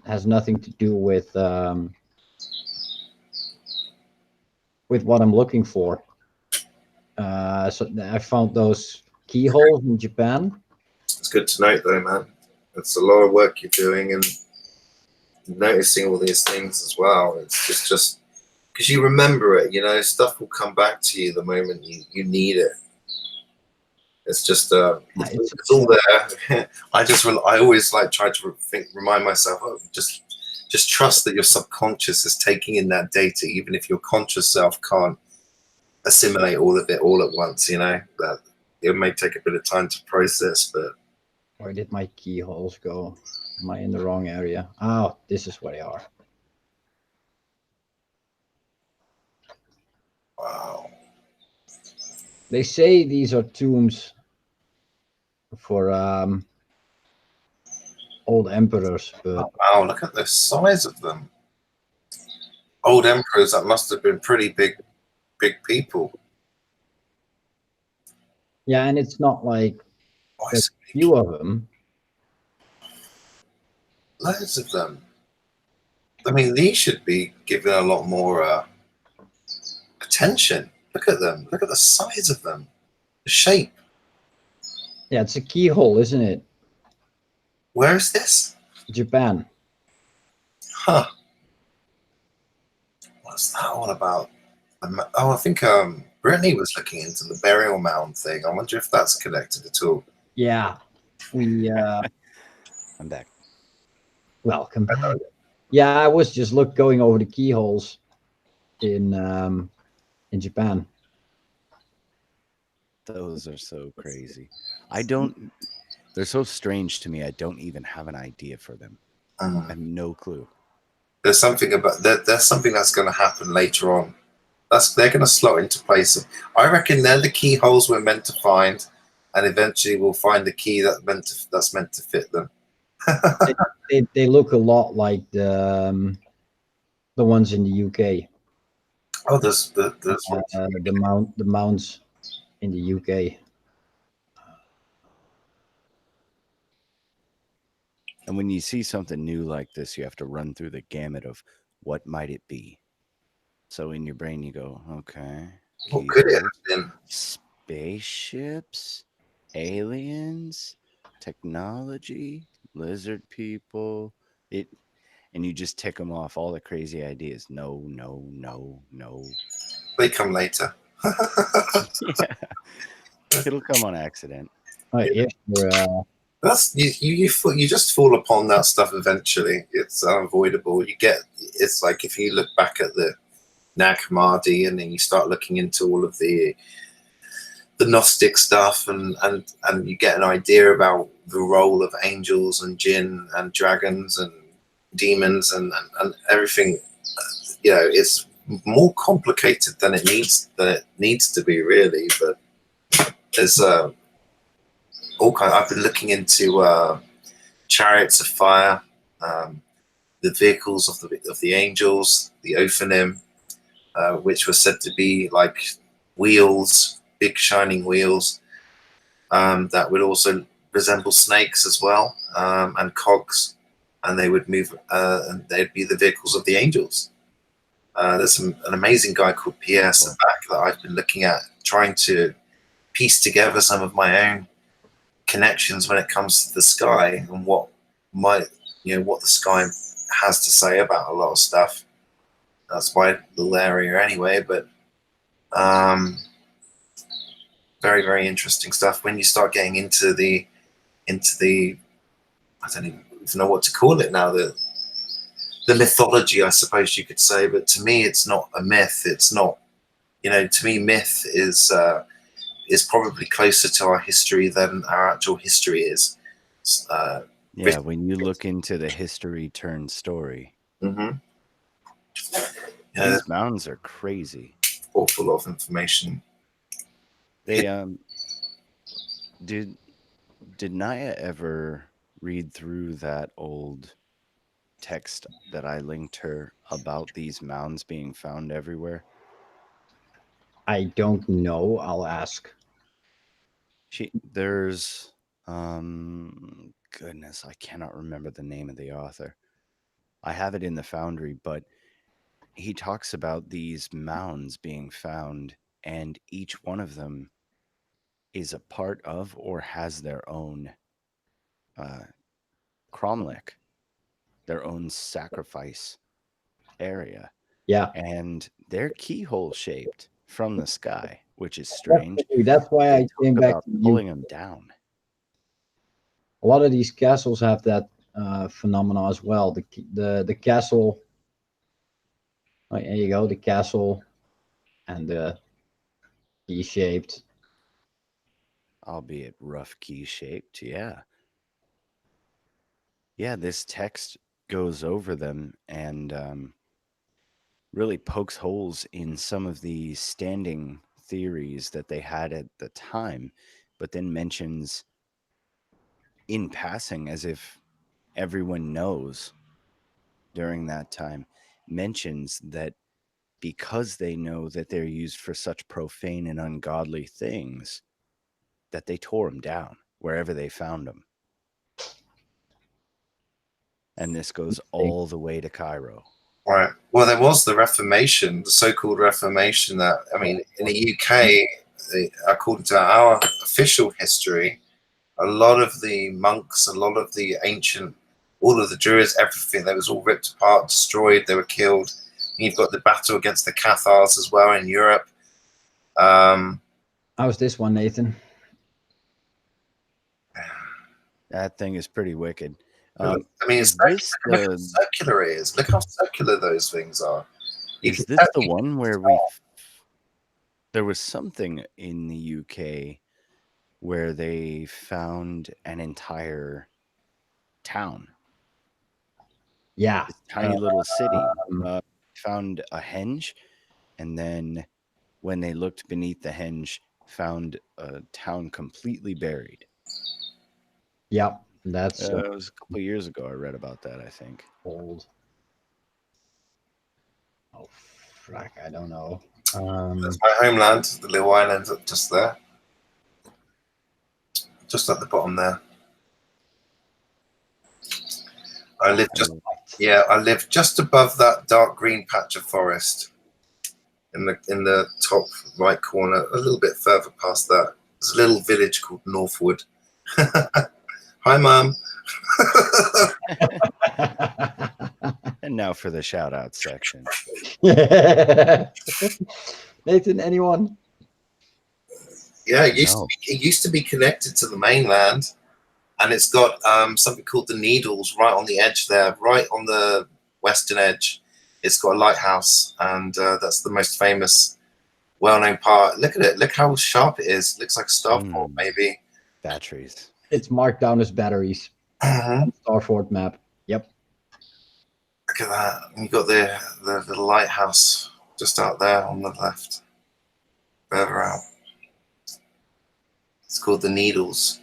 has nothing to do with what I'm looking for. So I found those keyholes in Japan.
It's good to note, though, man. It's a lot of work you're doing and noticing all these things as well. It's just because you remember it, you know, stuff will come back to you the moment you need it. It's just it's all there. I always like try to remind myself, oh, just trust that your subconscious is taking in that data, even if your conscious self can't assimilate all of it all at once. You know, that it may take a bit of time to process. But
where did my keyholes go? Am I in the wrong area? Oh, this is where they are.
Wow.
They say these are tombs for old emperors, but
wow, look at the size of them. Old emperors, that must have been pretty big people.
yeah, and it's not like there's a few of them.
Loads of them. I mean, these should be given a lot more attention. Look at them. Look at the size of them. The shape.
Yeah, it's a keyhole, isn't it?
Where is this?
Japan.
Huh. What's that all about? Oh, I think Brittany was looking into the burial mound thing. I wonder if that's connected at all.
Yeah, we.
I'm back.
Welcome back. Yeah, I was just going over the keyholes in Japan.
Those are so crazy. They're so strange to me. I don't even have an idea for them. I have no clue.
There's something about there's something that's going to happen later on. They're going to slot into place. I reckon they're the keyholes we're meant to find, and eventually we'll find the key that's meant to fit them.
they look a lot like the ones in the UK.
Oh, there's
the mounds in the UK.
And when you see something new like this, you have to run through the gamut of what might it be. So in your brain, you go, okay.
What could it have been?
Spaceships, aliens, technology, lizard people. And you just tick them off, all the crazy ideas. No, no, no, no.
They come later.
Yeah. It'll come on accident.
Yeah,
that's you just fall upon that stuff eventually. It's unavoidable. It's like if you look back at the Nag Hammadi and then you start looking into all of the Gnostic stuff and you get an idea about the role of angels and jinn and dragons and demons and everything. You know, it's more complicated than it needs to be, really. But There's all kind. I've been looking into chariots of fire, the vehicles of the angels, the Ophanim, which were said to be like wheels, big shining wheels, that would also resemble snakes as well, and cogs, and they would move, and they'd be the vehicles of the angels. There's an amazing guy called Pierre Sabac that I've been looking at, trying to piece together some of my own connections when it comes to the sky and what the sky has to say about a lot of stuff. That's my little area anyway, but very, very interesting stuff. When you start getting into the I don't even know what to call it now, the mythology, I suppose you could say, but to me it's not a myth. It's not, to me myth is probably closer to our history than our actual history is.
Yeah, when you look into the history turned story, these mounds are crazy.
Awful of information.
They did Naya ever read through that old text that I linked her about these mounds being found everywhere?
I don't know. I'll ask.
There's goodness, I cannot remember the name of the author. I have it in the Foundry, but he talks about these mounds being found, and each one of them is a part of or has their own cromlech, their own sacrifice area.
Yeah.
And they're keyhole shaped from the sky, which is strange.
That's why I came back to
pulling them down.
A lot of these castles have that phenomena as well. The castle. Oh, there you go. The castle and the key-shaped,
albeit rough key-shaped. Yeah. Yeah, this text goes over them and really pokes holes in some of the standing theories that they had at the time, but then mentions in passing, as if everyone knows during that time, mentions that because they know that they're used for such profane and ungodly things, that they tore them down wherever they found them. And this goes all the way to Cairo.
Right. Well, there was the Reformation, the so-called Reformation. That, I mean, in the UK, according to our official history, a lot of the monks, a lot of the ancient, all of the Druids, everything, that was all ripped apart, destroyed. They were killed. And you've got the battle against the Cathars as well in Europe.
How's this one, Nathan?
That thing is pretty wicked.
I mean, look how circular it is. Look how circular those things are.
Is this the one where there was something in the UK where they found an entire town?
Yeah.
This tiny little city. Found a henge, and then when they looked beneath the henge, found a town completely buried.
Yep. That's
it was a couple of years ago I read about that, I think.
Old. Oh, frack, I don't know.
That's my homeland, the little island just there. Just at the bottom there. I live just above that dark green patch of forest in the top right corner, a little bit further past that. There's a little village called Northwood. Hi, Mum.
And now for the shout out section.
Nathan, anyone?
Yeah, it used to be connected to the mainland, and it's got something called the Needles right on the edge there, right on the western edge. It's got a lighthouse, and that's the most famous, well-known part. Look at it. Look how sharp it is. Looks like a starport, maybe.
Batteries.
It's marked down as batteries. Starfort map. Yep.
Look at that. And you've got the lighthouse just out there on the left. Further out. It's called the Needles.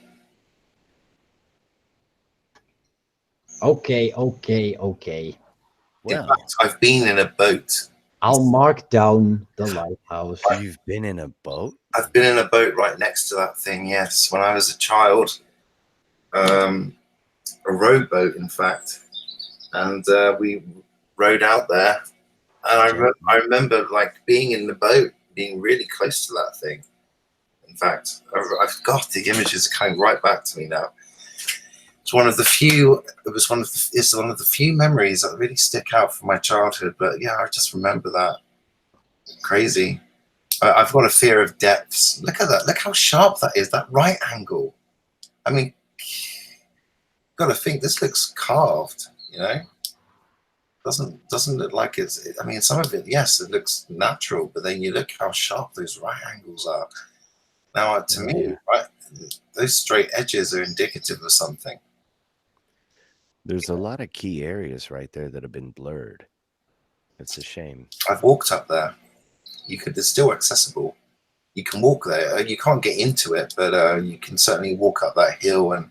Okay.
In
Well,
fact, I've been in a boat.
I'll mark down the lighthouse.
you've been in a boat?
I've been in a boat right next to that thing, yes. When I was a child, a rowboat, in fact. And we rowed out there. And I remember like being in the boat, being really close to that thing. In fact, I've got the images are coming right back to me now. It's one of the few. It's one of the few memories that really stick out from my childhood. But yeah, I just remember that. Crazy. I've got a fear of depths. Look at that. Look how sharp that is. That right angle. I mean, got to think this looks carved. You know, doesn't look like it's. I mean, some of it, yes, it looks natural, but then you look how sharp those right angles are. Now, to me, right, those straight edges are indicative of something.
There's a lot of key areas right there that have been blurred. It's a shame.
I've walked up there. It's still accessible. You can walk there. You can't get into it, but you can certainly walk up that hill and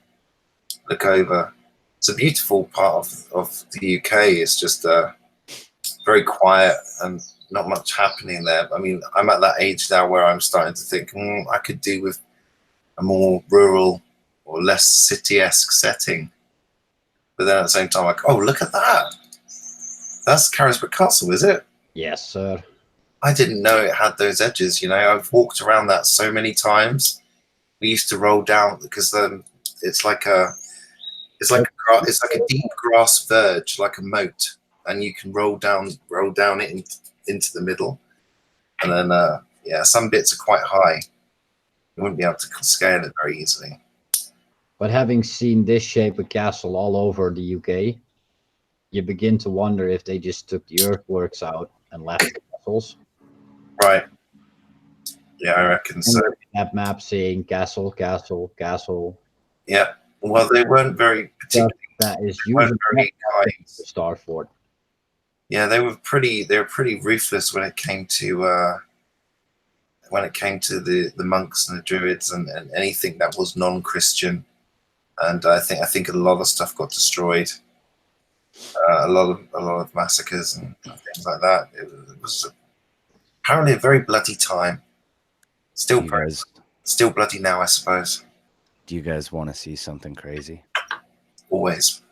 look over. It's a beautiful part of the UK. It's just very quiet and not much happening there. I mean, I'm at that age now where I'm starting to think I could do with a more rural or less city-esque setting. But then at the same time, like, oh, look at that. That's Carisbrooke Castle, is it?
Yes, sir.
I didn't know it had those edges. You know, I've walked around that so many times. We used to roll down because it's like a deep grass verge, like a moat, and you can roll down it into the middle. And then yeah, some bits are quite high. You wouldn't be able to scale it very easily.
But having seen this shape of castle all over the UK, you begin to wonder if they just took the earthworks out and left the castles.
Right. Yeah, I reckon so.
That map saying castle, castle, castle.
Yeah. Well, they weren't very particular.
That is usually
very kind.
the Starfort.
Yeah, they were pretty ruthless when it came to the monks and the druids and anything that was non-Christian. And I think a lot of stuff got destroyed. A lot of massacres and things like that. It was apparently a very bloody time. Still bloody now, I suppose.
Do you guys want to see something crazy?
Always.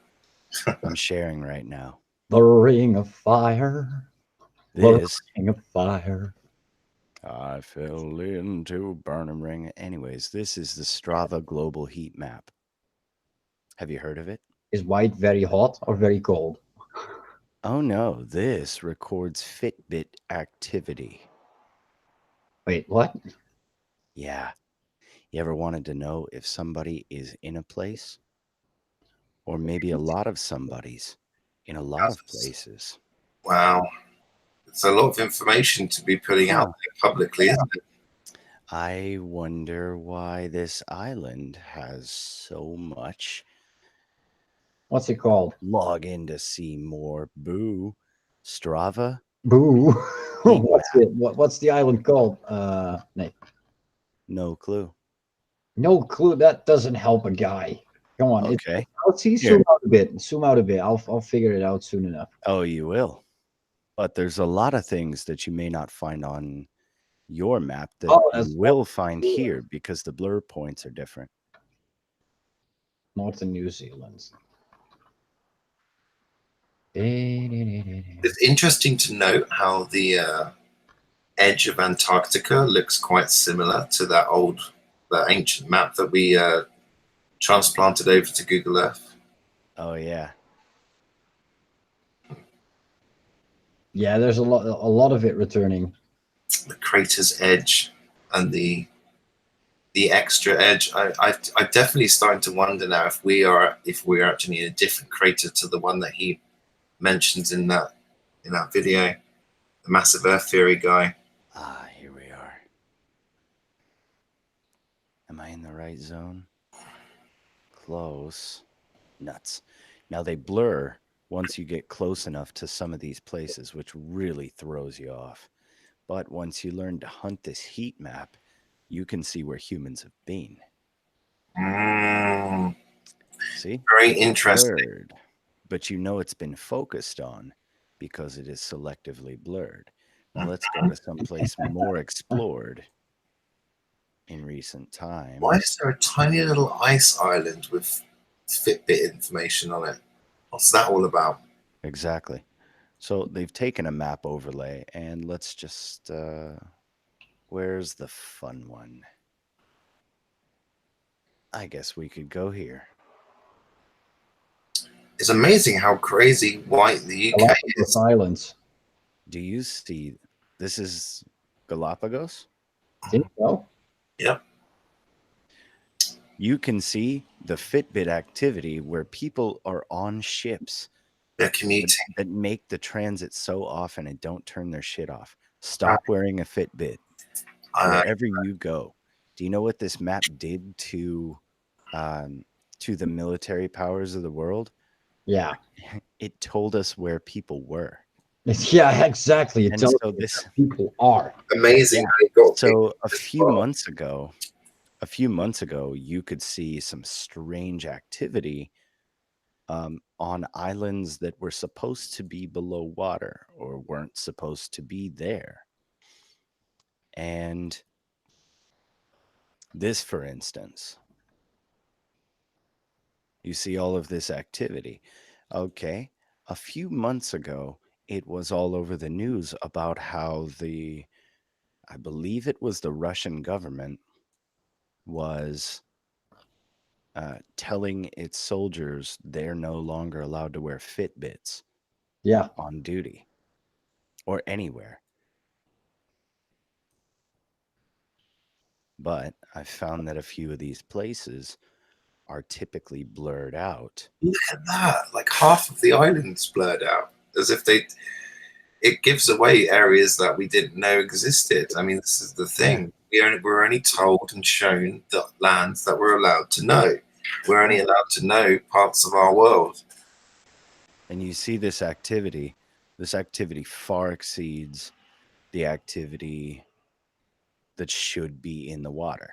I'm sharing right now.
The Ring of Fire.
This
Ring of Fire.
I fell into burning ring. Anyways, this is the Strava global heat map. Have you heard of it?
Is white very hot or very cold?
Oh no, this records Fitbit activity.
Wait, what?
Yeah. You ever wanted to know if somebody is in a place? Or maybe a lot of somebodies in a lot of places.
Wow. It's a lot of information to be putting out there publicly, isn't it?
I wonder why this island has so much.
What's it called?
Log in to see more. Boo. Strava?
Boo. What's the island called? Nate.
No clue.
No clue. That doesn't help a guy. Come on.
Okay.
Let's see. Zoom out a bit. Zoom out a bit. I'll figure it out soon enough.
Oh, you will. But there's a lot of things that you may not find on your map that you will find here because the blur points are different.
Northern New Zealand.
It's interesting to note how the edge of Antarctica looks quite similar to that ancient map that we transplanted over to Google Earth.
Oh yeah.
Yeah, there's a lot of it returning.
The crater's edge and the extra edge. I'm definitely starting to wonder now if we're actually in a different crater to the one that he mentions in that video, the massive Earth theory guy.
Ah, here we are. Am I in the right zone? Close. Nuts. Now they blur once you get close enough to some of these places, which really throws you off. But once you learn to hunt this heat map, you can see where humans have been.
Mm,
See?
very
It's
interesting.
blurred, but you know it's been focused on because it is selectively blurred. Now let's go to someplace more explored in recent
Why
times.
is there a tiny little ice island with Fitbit information on it? What's that all about?
Exactly. So they've taken a map overlay and let's just where's the fun one? I guess we could go here.
It's amazing how crazy white the UK
Galapagos
is.
Islands.
Do you see this is Galapagos?
Think so?
Yep,
You can see the Fitbit activity where people are on ships
they're
that,
commuting.
that make the transit so often and don't turn their shit off.
Right.
Stop wearing a Fitbit
Uh,
wherever you go. Do you know what this map did um, to the military powers of the world?
Yeah.
It told us where people were.
Yeah, exactly. It
And
tells
so
you
this,
where people are.
amazing
yeah.
how they got
So a few months ago, you could see some strange activity on islands that were supposed to be below water or weren't supposed to be there. And this, for instance, you see all of this activity. Okay. A few months ago, it was all over the news about how I believe it was the Russian government was telling its soldiers they're no longer allowed to wear Fitbits
Yeah.
on duty or anywhere. But I found that a few of these places are typically blurred out.
Look at that! Like half of the island's blurred out, as if they. It gives away areas that we didn't know existed. I mean, this is the thing. We're only told and shown the lands that we're allowed to know. We're only allowed to know parts of our world.
And you see this activity far exceeds the activity that should be in the water.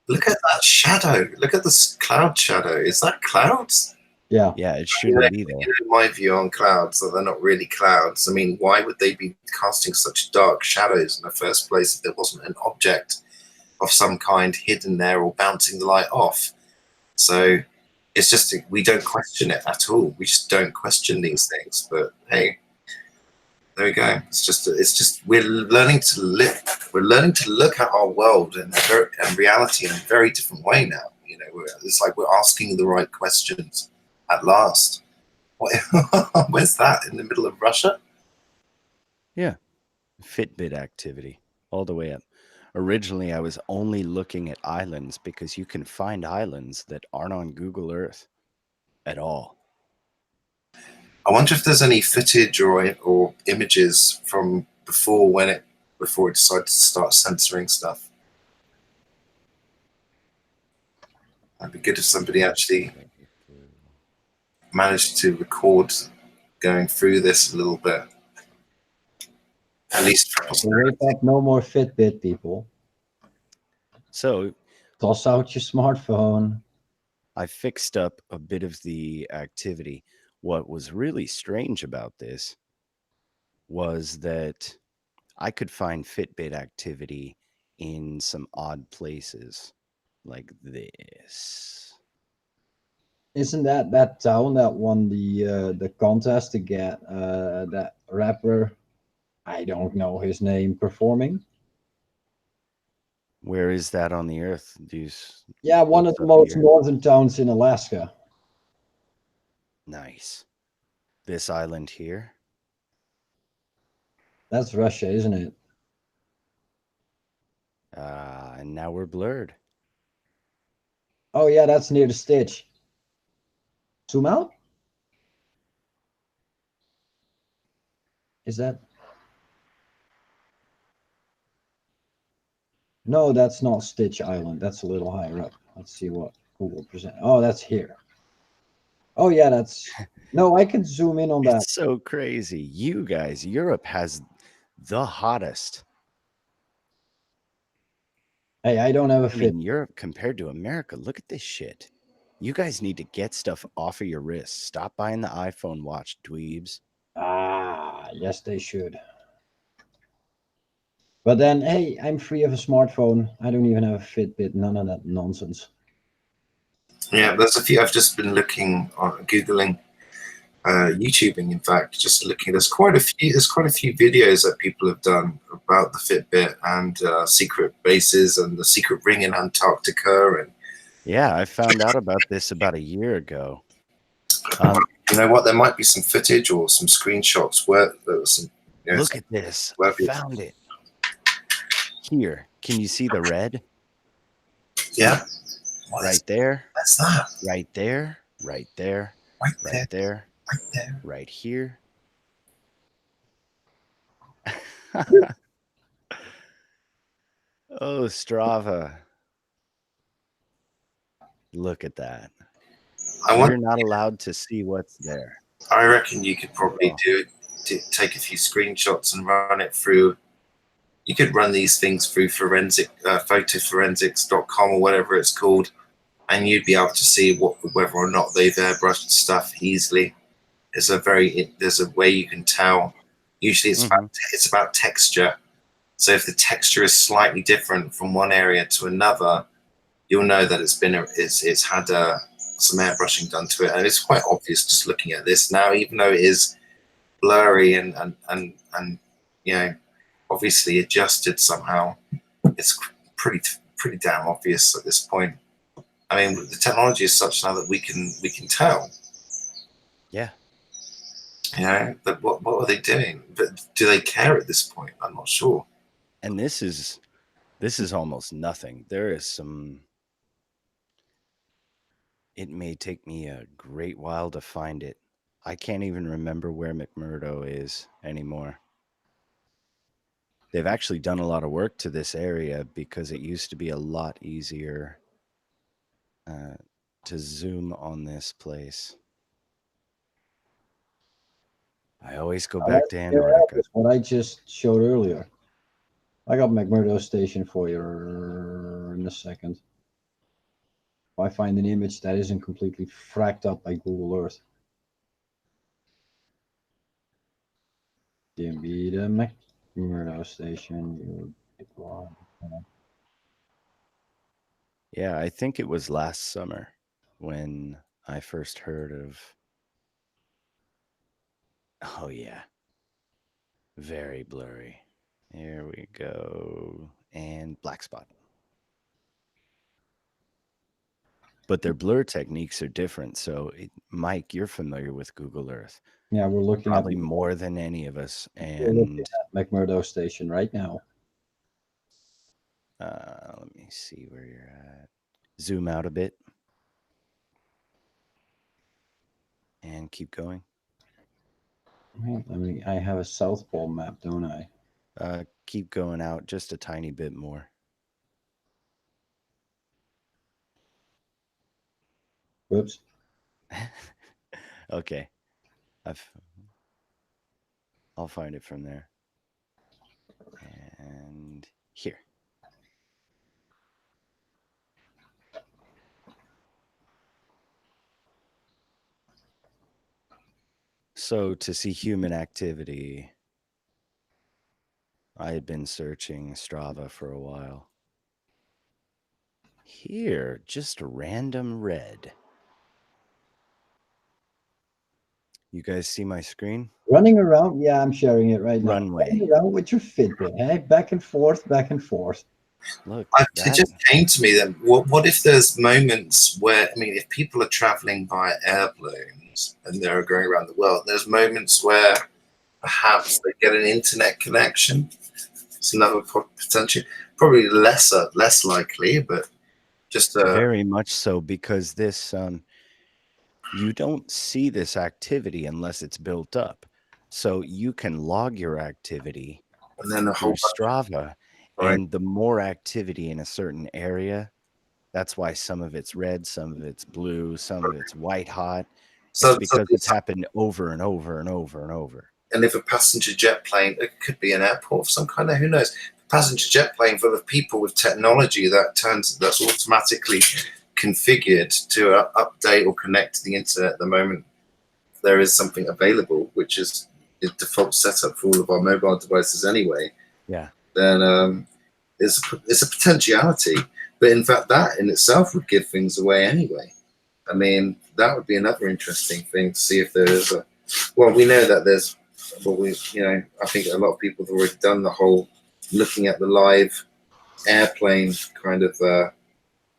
Look at that shadow. Look at this cloud shadow. Is that clouds?
Yeah.
Yeah, it shouldn't be there.
My view on clouds that they're not really clouds. I mean, why would they be casting such dark shadows in the first place if there wasn't an object of some kind hidden there or bouncing the light off? So it's just we don't question it at all. We just don't question these things. But hey, there we go. It's just we're learning to live. We're learning to look at our world and reality in a very different way now. You know, it's like we're asking the right questions at last. Where's that in the middle of Russia?
Yeah. Fitbit activity all the way up. Originally, I was only looking at islands because you can find islands that aren't on Google Earth at all.
I wonder if there's any footage or images from before it decided to start censoring stuff. That'd be good if somebody actually managed to record going through this a little bit. At least for
So wake up, no more Fitbit, people.
So
Toss out your smartphone.
I fixed up a bit of the activity. What was really strange about this was that I could find Fitbit activity in some odd places like this.
Isn't that town that won the contest to get that rapper? I don't know his name performing.
Where is that on the earth?
Yeah, one of the most northern towns in Alaska.
Nice. This island here.
That's Russia, isn't it?
And now we're blurred.
Oh yeah, that's near the Stitch. Zoom out. Is that? No, that's not Stitch Island. That's a little higher up. Let's see what Google present. Oh, that's here. Oh yeah, that's. No, I can zoom in on that.
It's so crazy. You guys, Europe has the hottest
Hey, I don't have a
I
fit.
mean, Europe compared to America, look at this shit. You guys need to get stuff off of your wrists. Stop buying the iPhone watch, dweebs.
Ah, yes, they should. But then, hey, I'm free of a smartphone. I don't even have a Fitbit. None of that nonsense.
Yeah, there's a few. I've just been looking on Googling, YouTubing. In fact, just looking. There's quite a few. There's quite a few videos that people have done about the Fitbit and secret bases and the secret ring in Antarctica. And
Yeah, I found out about this about a year ago.
you know what? There might be some footage or some screenshots where there was some. You know,
Look at this. I found it. Here. Can you see the red?
Yeah.
Right there.
That's that.
Right there. Right there.
Right
Right there.
Right there.
Right here. Oh, Strava. Look at that. You're not allowed to see what's there.
I reckon you could probably take a few screenshots and run it through. You could run these things through photoforensics.com or whatever it's called, and you'd be able to see whether or not they've airbrushed stuff easily. There's a way you can tell. Usually it's about texture. So if the texture is slightly different from one area to another, you'll know that it's had some airbrushing done to it, and it's quite obvious just looking at this now, even though it is blurry and you know, obviously adjusted somehow. It's pretty damn obvious at this point. I mean, the technology is such now that we can tell.
Yeah.
You know, but what are they doing? But do they care at this point? I'm not sure.
And this is almost nothing. There is some. It may take me a great while to find it. I can't even remember where McMurdo is anymore. They've actually done a lot of work to this area because it used to be a lot easier to zoom on this place. I always go back to Antarctica.
What I just showed earlier. I got McMurdo Station for you in a second. If I find an image that isn't completely fracked up by Google Earth. DMB the McMurdo Station.
Yeah, I think it was last summer when I first heard of. Oh, yeah. Very blurry. Here we go. And black spot. But their blur techniques are different. So, Mike, you're familiar with Google Earth.
Yeah, we're looking
probably more than any of us.
We're looking at McMurdo Station right now.
Let me see where you're at. Zoom out a bit. And keep going.
Right, I have a South Pole map, don't I?
Keep going out just a tiny bit more.
Whoops.
Okay. I'll find it from there. And here. So to see human activity, I had been searching Strava for a while. Here, just random red. You guys see my screen?
Running around? Yeah, I'm sharing it right now.
Runway.
Running around with your Fitbit, hey? Back and forth, back and forth.
Look,
it just came to me then. What if there's moments where, I mean, if people are traveling by air balloons and they're going around the world, there's moments where perhaps they get an internet connection. It's another potential, probably less likely, but just
very much so, because this you don't see this activity unless it's built up. So you can log your activity
and then
through Strava, and the more activity in a certain area, that's why some of it's red, some of it's blue, some of it's white hot. It's because it's happened over and over and over and over.
And if a passenger jet plane, it could be an airport of some kind of, who knows? passenger jet plane full of people with technology that's automatically configured to update or connect to the internet at the moment there is something available, which is the default setup for all of our mobile devices anyway.
Yeah.
Then it's a potentiality, but in fact, that in itself would give things away anyway. I mean, that would be another interesting thing to see if there is a. Well, we know that there's. Well, I think a lot of people have already done the whole looking at the live airplane kind of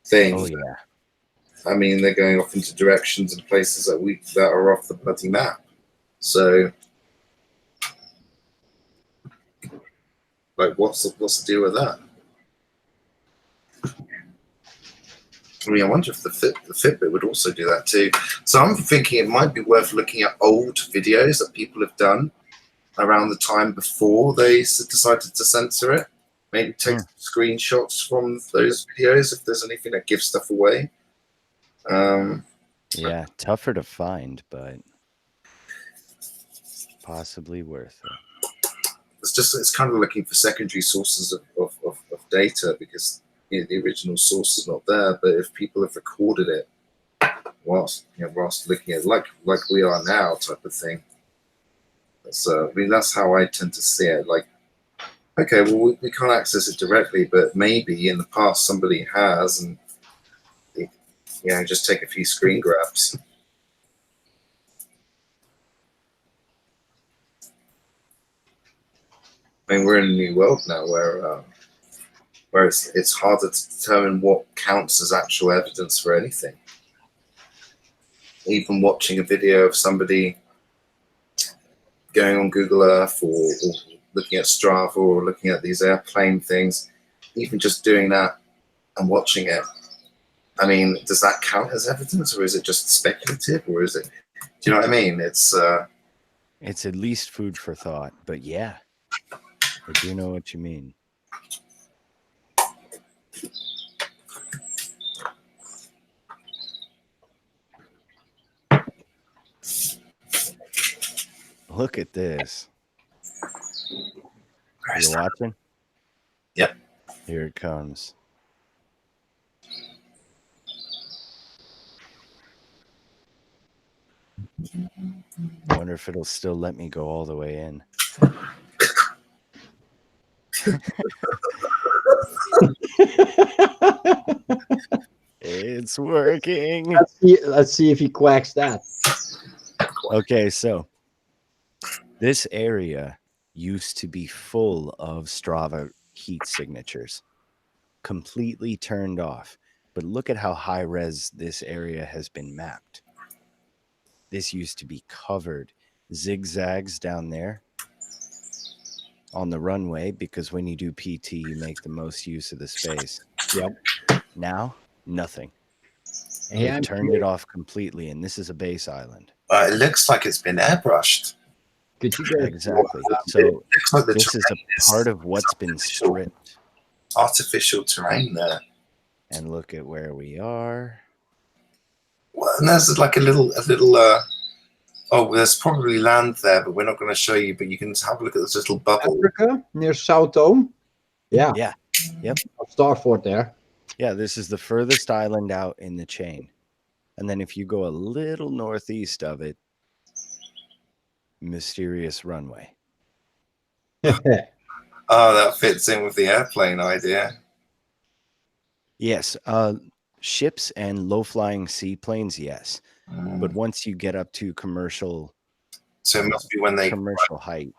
thing.
Oh yeah.
I mean, they're going off into directions and places that are off the bloody map. So, like, what's the deal with that? I mean, I wonder if the Fitbit would also do that too. So I'm thinking it might be worth looking at old videos that people have done around the time before they decided to censor it. Maybe take screenshots from those videos if there's anything that gives stuff away.
Yeah, tougher to find, but possibly worth it.
It's kind of looking for secondary sources of data because the original source is not there. But if people have recorded it whilst looking at it, like we are now, type of thing. So I mean, that's how I tend to see it. Like, okay, well, we can't access it directly, but maybe in the past somebody has, and just take a few screen grabs. I mean, we're in a new world now where it's harder to determine what counts as actual evidence for anything. Even watching a video of somebody going on Google Earth or looking at Strava or looking at these airplane things, even just doing that and watching it, I mean, does that count as evidence, or is it just speculative, or is it? Do you know what I mean? It's
at least food for thought. But yeah, I do know what you mean. Look at this. You watching?
Yep.
Here it comes. I wonder if it'll still let me go all the way in. It's working.
Let's see if he quacks that.
Okay, so this area used to be full of Strava heat signatures, completely turned off. But look at how high res this area has been mapped. This used to be covered, zigzags down there on the runway, because when you do PT, you make the most use of the space.
Yep.
Now, nothing.
Hey,
They've turned it off completely, and this is a base island.
It looks like it's been airbrushed.
Could you get
Exactly. So like this is a part of what's been stripped.
Artificial terrain there.
And look at where we are.
Well, and there's like a little. There's probably land there, but we're not going to show you. But you can have a look at this little bubble.
Africa near South Dome. Yeah.
Yeah. Yep.
Starfort there.
Yeah, this is the furthest island out in the chain. And then if you go a little northeast of it, mysterious runway.
That fits in with the airplane idea.
Yes. Ships and low-flying seaplanes, yes. But once you get up to commercial,
so it must be when they
commercial height.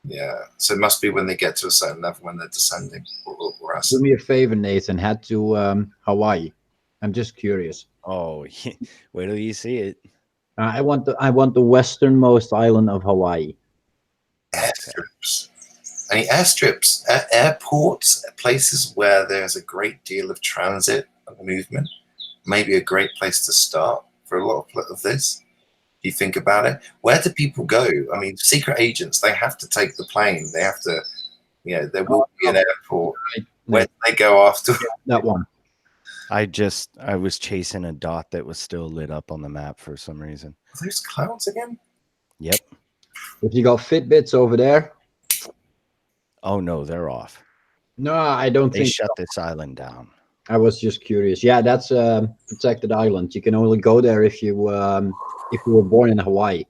Yeah, so it must be when they get to a certain level when they're descending.
Do me a favor, Nathan. Head to Hawaii. I'm just curious.
Oh, wait till you see it.
I want the westernmost island of Hawaii.
Airstrips. Any airstrips, airports, places where there's a great deal of transit and movement. Maybe a great place to start for a lot of this. You think about it. Where do people go? I mean, secret agents, they have to take the plane. They have to, there will be an airport. Where do they go after?
That one.
I was chasing a dot that was still lit up on the map for some reason.
Are those clouds again?
Yep.
If you got Fitbits over there.
Oh no, they're off.
No, I don't
They
think
shut
so.
this island down.
I was just curious. Yeah, that's a protected island. You can only go there if you were born in Hawaii.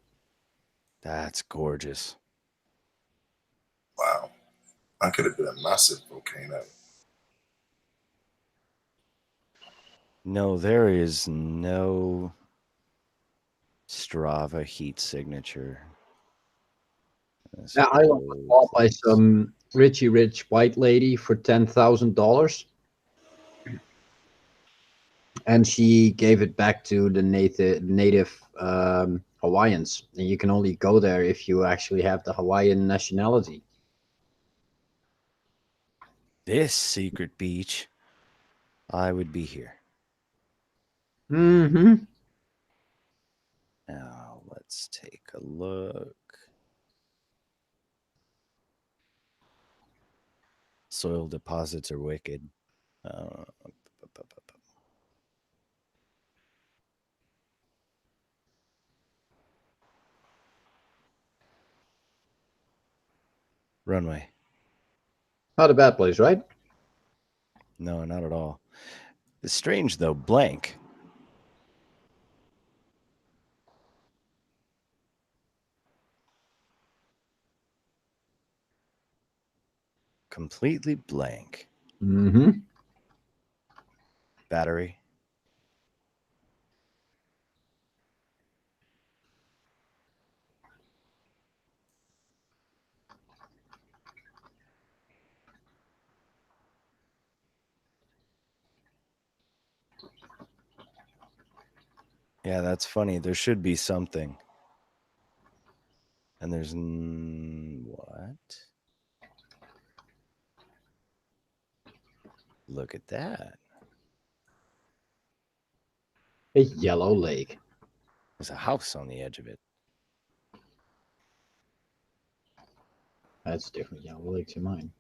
That's gorgeous.
Wow, that could have been a massive volcano.
No, there is no Strava heat signature.
That island was bought by some richy rich white lady for $10,000, and she gave it back to the native Hawaiians. And you can only go there if you actually have the Hawaiian nationality.
This secret beach, I would be here.
Mm-hmm.
Now let's take a look. Soil deposits are wicked. Runway.
Not a bad place, right?
No, not at all. It's strange though. Blank. Completely blank.
Mm-hmm.
Battery. Yeah, that's funny. There should be something. And there's what? Look at that.
A yellow lake.
There's a house on the edge of it.
That's different yellow lake to mine.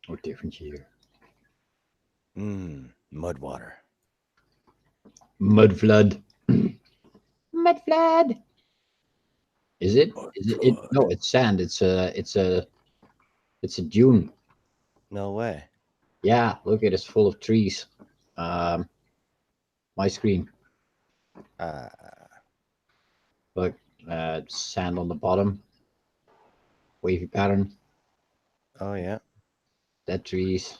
Or different here.
Mud water.
Mud flood. Mud flood. Is it? Is it? No, it's sand. It's a dune.
No way.
Yeah, look, it is full of trees. My screen. Look, sand on the bottom. Wavy pattern.
Oh, yeah.
Dead trees.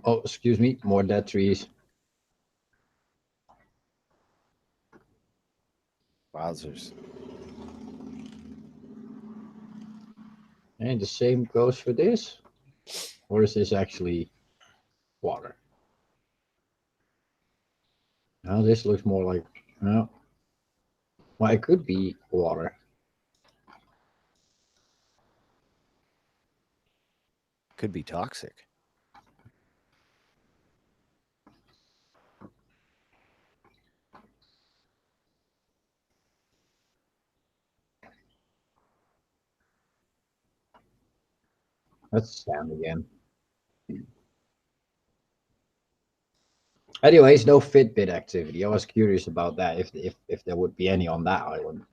Oh, excuse me. More dead trees.
Wowzers.
And the same goes for this. Or is this actually water? Now this looks more like, no. Well, it could be water.
Could be toxic.
That's sand again. Anyways, no Fitbit activity. I was curious about that, if there would be any on that island.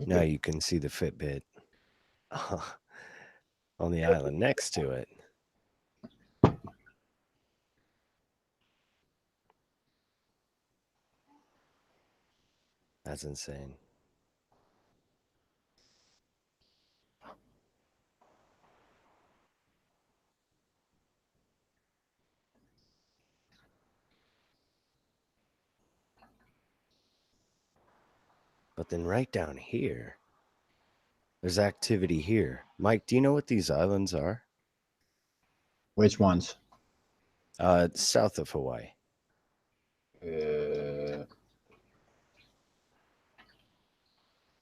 Now you can see the Fitbit on the island next to it. That's insane. But then right down here, there's activity here. Mike, do you know what these islands are?
Which ones?
South of Hawaii.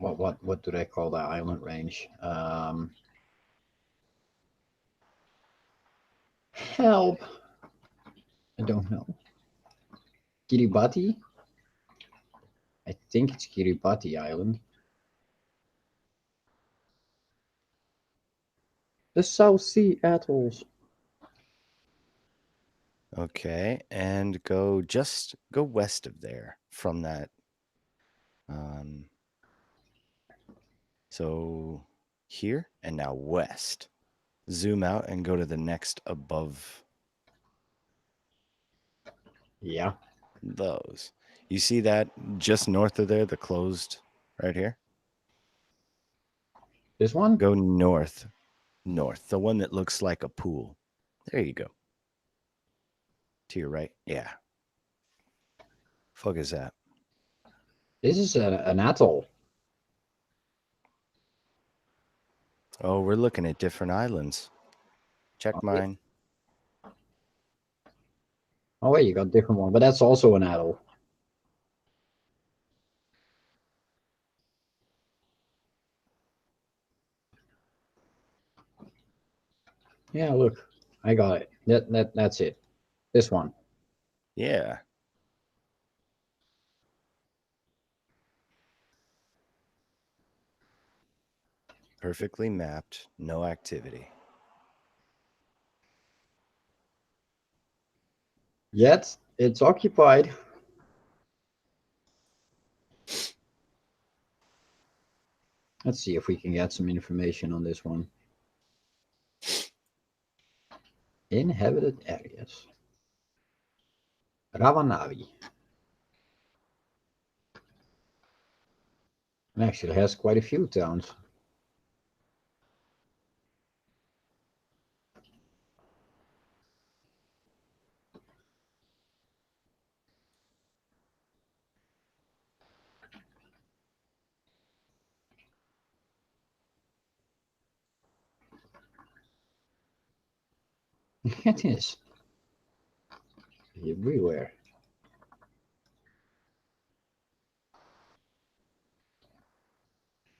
What do they call that island range? Help! I don't know. Kiribati? I think it's Kiribati Island. The South Sea atolls.
Okay, and go west of there from that. So here and now west. Zoom out and go to the next above
Yeah.
those. You see that just north of there, the closed right here?
This one?
Go north. North. The one that looks like a pool. There you go. To your right. Yeah. Fuck is that?
This is an atoll.
Oh, we're looking at different islands. Check mine.
Oh wait, you got a different one, but that's also an atoll. Yeah, look, I got it. That's it. This one.
Yeah. Perfectly mapped, no activity.
Yet it's occupied. Let's see if we can get some information on this one. Inhabited areas. Ravanavi. It actually has quite a few towns. It is everywhere.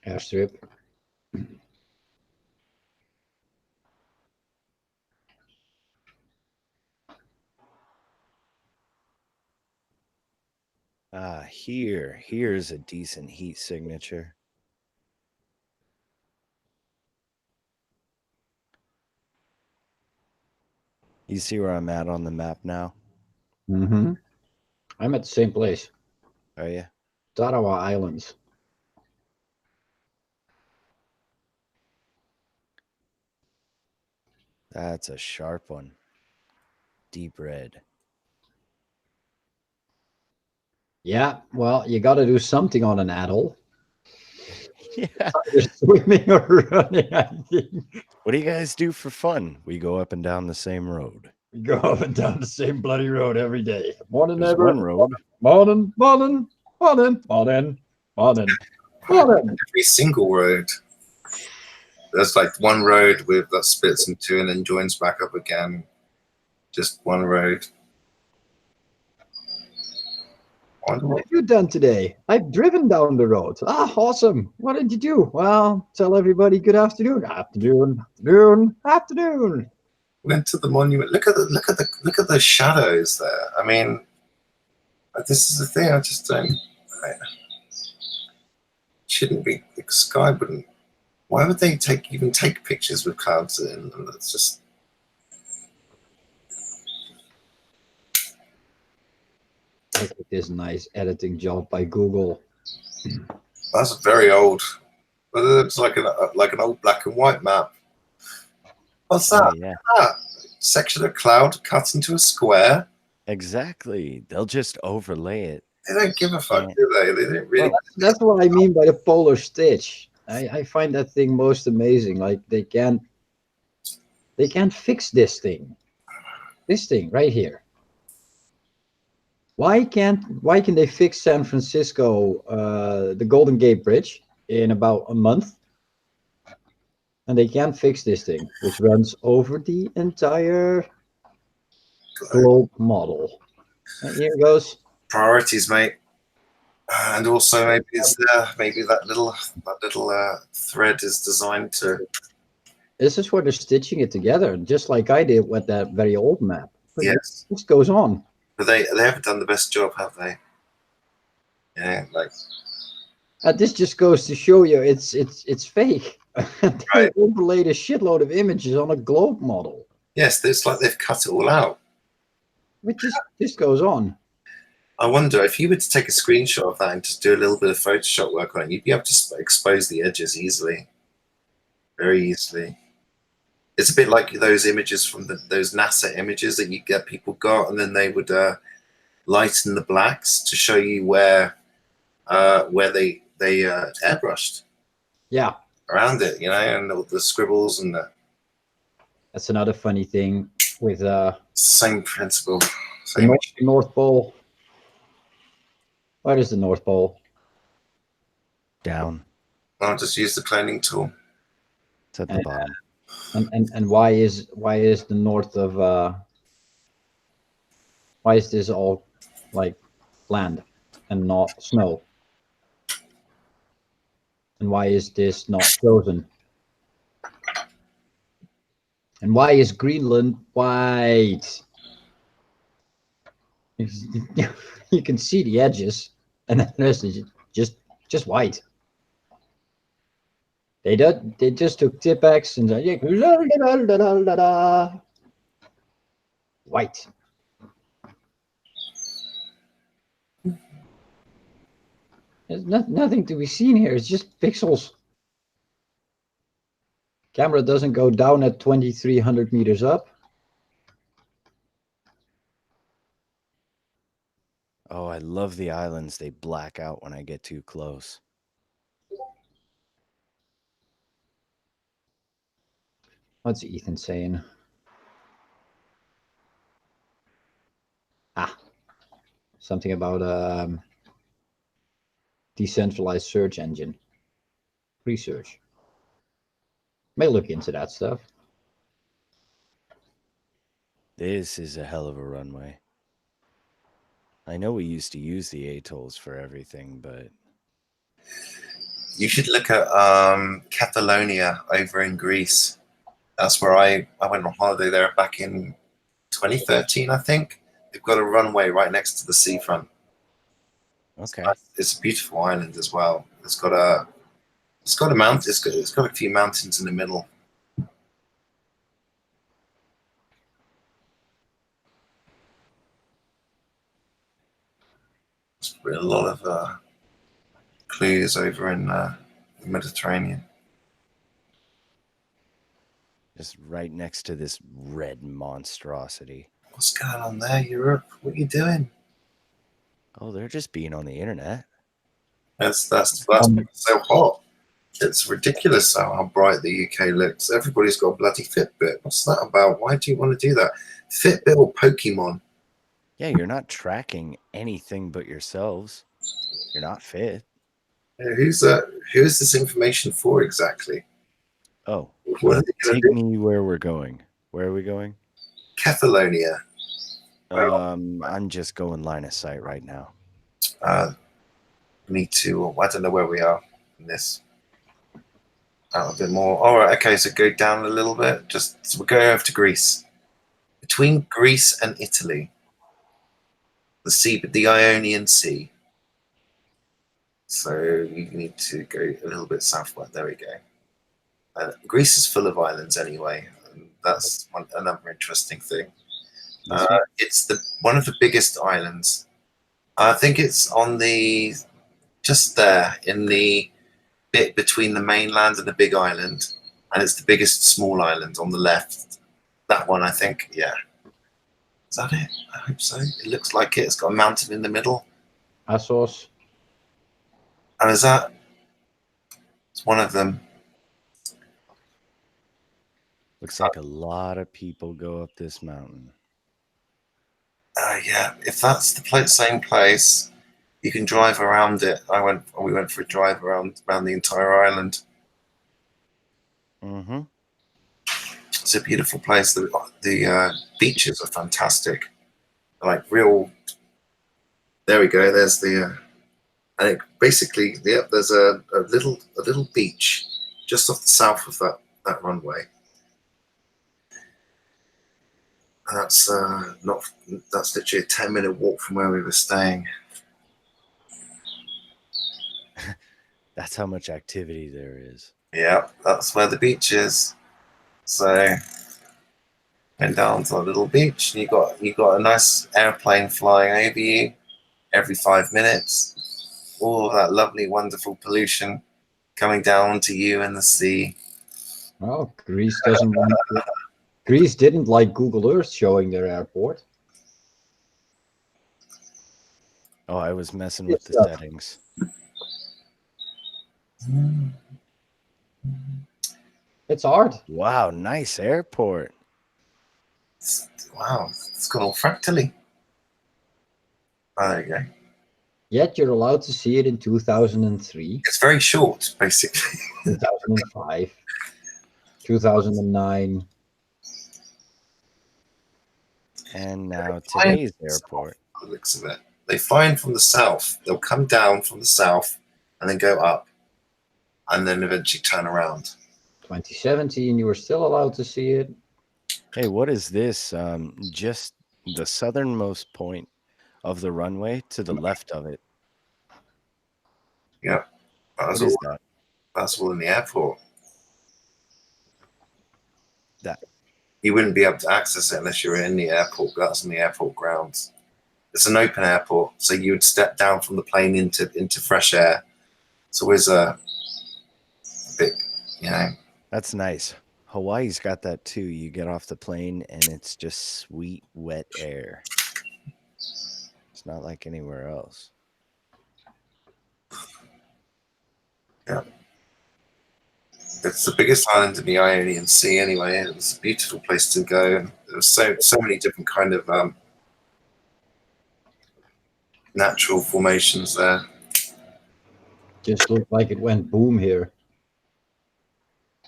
Airstrip.
Here's a decent heat signature. You see where I'm at on the map now?
Mm-hmm. I'm at the same place.
Are you?
Tarawa Islands.
That's a sharp one. Deep red.
Yeah, well, you got to do something on an atoll.
Yeah.
Either swimming or running, I think.
What do you guys do for fun? We go up and down the same road.
We go up and down the same bloody road every day. Morning,
There's
neighbor.
one road.
Morning, morning, morning, morning, morning, morning.
Every single road. There's like one road with that splits in two and then joins back up again. Just one road.
What have you done today? I've driven down the road. Ah, awesome. What did you do? Well, tell everybody good afternoon. Afternoon, afternoon, afternoon.
Went to the monument. Look at the shadows there. I mean, this is the thing. I just don't. Shouldn't be. The sky wouldn't. Why would they even take pictures with clouds in? And it's just.
Look at this nice editing job by Google.
That's very old. But it's like an old black and white map. What's that?
Oh, yeah.
Section of cloud cut into a square.
Exactly. They'll just overlay it.
They don't give a fuck, do they? They don't really.
Well, that's what I mean by the polar stitch. I find that thing most amazing. Like they can't fix this thing. This thing right here. Why can they fix San Francisco, the Golden Gate Bridge in about a month? And they can't fix this thing, which runs over the entire globe model. And here it goes.
Priorities, mate. And also maybe it's maybe that little thread is designed to.
This is where they're stitching it together, just like I did with that very old map. But
Yes.
this goes on.
But they haven't done the best job, have they? Yeah, like.
This just goes to show you it's fake. They overlaid a shitload of images on a globe model.
Yes, it's like they've cut it all out.
It just goes on.
I wonder if you were to take a screenshot of that and just do a little bit of Photoshop work on it, you'd be able to expose the edges easily, very easily. It's a bit like those images from those NASA images that you get people got, and then they would lighten the blacks to show you where they airbrushed.
Yeah,
around it, and the scribbles and
that's another funny thing with
same principle.
The North Pole. Where is the North Pole?
Down.
I'll just use the cloning tool.
It's at the bottom.
And why is the north of why is this all like land and not snow? And why is this not frozen? And why is Greenland white? You can see the edges, and the rest is just white. They just took Tipex and white. There's nothing to be seen here. It's just pixels. Camera doesn't go down at 2,300 meters up.
Oh, I love the islands. They black out when I get too close.
What's Ethan saying? Something about decentralized search engine. Research. May look into that stuff.
This is a hell of a runway. I know we used to use the atolls for everything, but
you should look at Catalonia over in Greece. That's where I went on holiday there back in 2013, I think. They've got a runway right next to the seafront.
Okay.
It's a beautiful island as well. It's got a mountain. It's got a few mountains in the middle. There's a lot of clues over in the Mediterranean.
Just right next to this red monstrosity.
What's going on there, Europe? What are you doing?
Oh, they're just being on the internet.
That's so hot. It's ridiculous how bright the UK looks. Everybody's got a bloody Fitbit. What's that about? Why do you want to do that? Fitbit or Pokemon?
Yeah, you're not tracking anything but yourselves. You're not fit.
Who's this information for exactly?
Oh,
take
me where we're going. Where are we going?
Catalonia.
I'm just going line of sight right now.
Me too. I don't know where we are in this. A bit more. All right. Okay. So go down a little bit. So we're going over to Greece. Between Greece and Italy, the Ionian Sea. So you need to go a little bit southward. There we go. Greece is full of islands anyway. And that's another interesting thing. It's one of the biggest islands. I think it's on just there in the bit between the mainland and the big island, and it's the biggest small island on the left. That one, I think. Yeah. Is that it? I hope so. It looks like it. It's got a mountain in the middle.
Assos.
And it's one of them.
Looks like a lot of people go up this mountain.
Yeah, if that's the same place, you can drive around it. We went for a drive around the entire island.
Mm-hmm.
It's a beautiful place. The beaches are fantastic. Like real. There we go. There's the. I think basically, there's a little beach just off the south of that runway. And that's literally a 10-minute walk from where we were staying.
That's how much activity there is.
Yeah, that's where the beach is. So went down to a little beach, and you got a nice airplane flying over you every 5 minutes. All of that lovely, wonderful pollution coming down to you in the sea.
Well, Greece didn't like Google Earth showing their airport.
Oh, I was messing with the
It's
settings.
It's hard.
Wow, nice airport.
Wow, it's gone all fractally. There you go.
Yet you're allowed to see it in 2003,
It's very short, basically.
2005, 2009.
And now today's airport.
By the looks of it, they fly in from the south. They'll come down from the south and then go up, and then eventually turn around.
2017, you were still allowed to see it.
Hey, what is this? Just the southernmost point of the runway to the left of it.
Yeah,
What is that?
That's all in the airport.
That
You wouldn't be able to access it unless you're in the airport. That's in the airport grounds. It's an open airport, so you would step down from the plane into fresh air. It's always a bit, you know.
That's nice. Hawaii's got that too. You get off the plane and it's just sweet, wet air. It's not like anywhere else.
Yeah. It's the biggest island in the Ionian Sea anyway. It's a beautiful place to go. And there was so many different kind of natural formations there.
Just looked like it went boom here.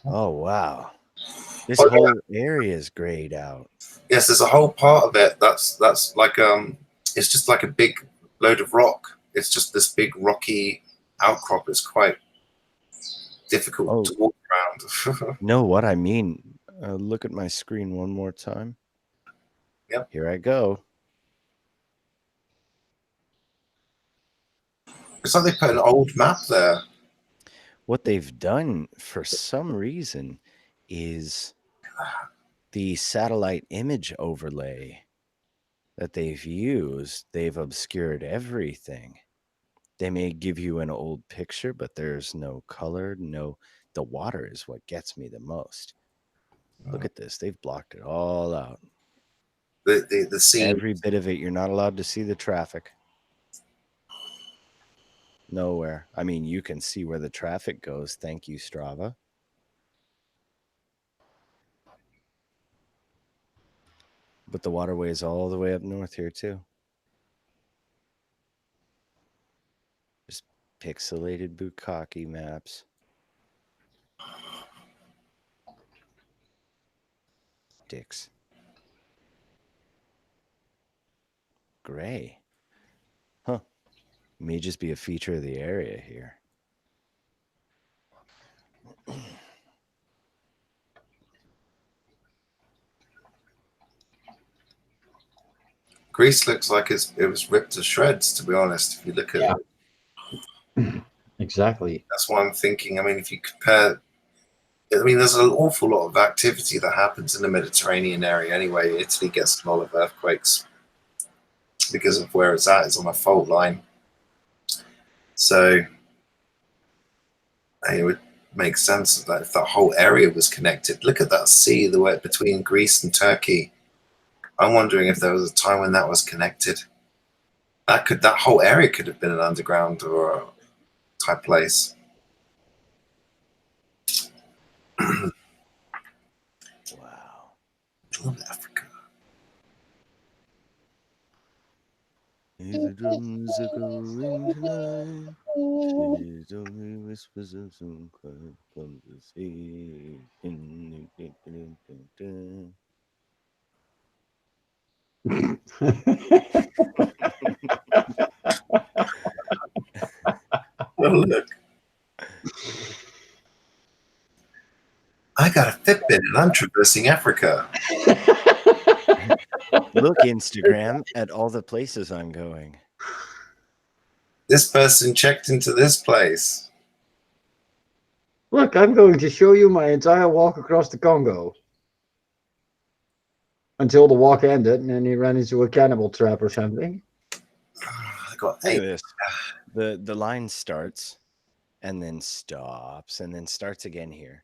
Oh, wow. This whole area is grayed out.
Yes, there's a whole part of it that's like it's just like a big load of rock. It's just this big rocky outcrop. It's quite difficult to walk around.
Know what I mean? Look at my screen one more time.
Yep.
Here I go.
It's like they put an old map there.
What they've done for some reason is the satellite image overlay that they've used, they've obscured everything. They may give you an old picture, but there's no color, the water is what gets me the most. Look at this. They've blocked it all out.
The scene.
Every bit of it. You're not allowed to see the traffic. Nowhere. I mean, you can see where the traffic goes. Thank you, Strava. But the waterway is all the way up north here, too. Just pixelated bukkake maps. Dicks. Gray. Huh. May just be a feature of the area here.
Greece looks like it was ripped to shreds, to be honest, if you look at it.
Exactly.
That's what I'm thinking. I mean, if you compare, I mean, there's an awful lot of activity that happens in the Mediterranean area anyway. Italy gets a lot of earthquakes because of where it's at. It's on a fault line. So it would make sense that if that whole area was connected. Look at that sea, the way between Greece and Turkey. I'm wondering if there was a time when that was connected. That whole area could have been an underground or a type place.
Wow.
I love Africa.
The drums are going tonight. She's only whispers of some quiet conversation.
Oh, look. I got a Fitbit and I'm traversing Africa.
Look, Instagram, at all the places I'm going.
This person checked into this place.
Look, I'm going to show you my entire walk across the Congo. Until the walk ended, and then he ran into a cannibal trap or something.
I got
Look at
8.
this. The line starts and then stops and then starts again here.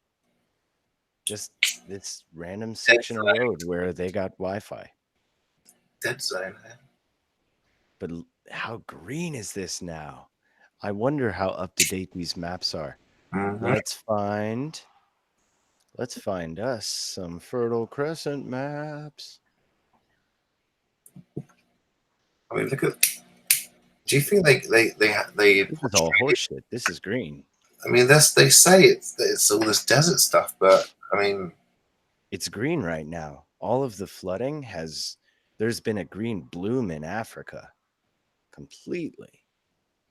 Just this random section of road where they got Wi-Fi.
Dead zone.
But how green is this now? I wonder how up to date these maps are.
Mhm.
Let's find us some Fertile Crescent maps.
I mean, look at. Do you think they
This is all horseshit. This is green.
I mean, they say it's all this desert stuff, but I mean,
It's green right now. All of the flooding there's been a green bloom in Africa completely.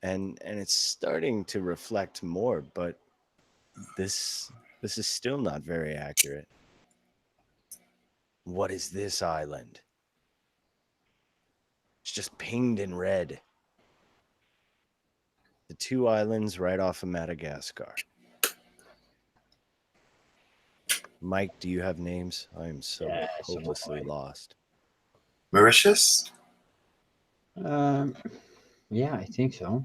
And it's starting to reflect more, but this is still not very accurate. What is this island? It's just pinged in red. The 2 islands right off of Madagascar. Mike, do you have names? I am so hopelessly lost.
Mauritius.
Yeah, I think so.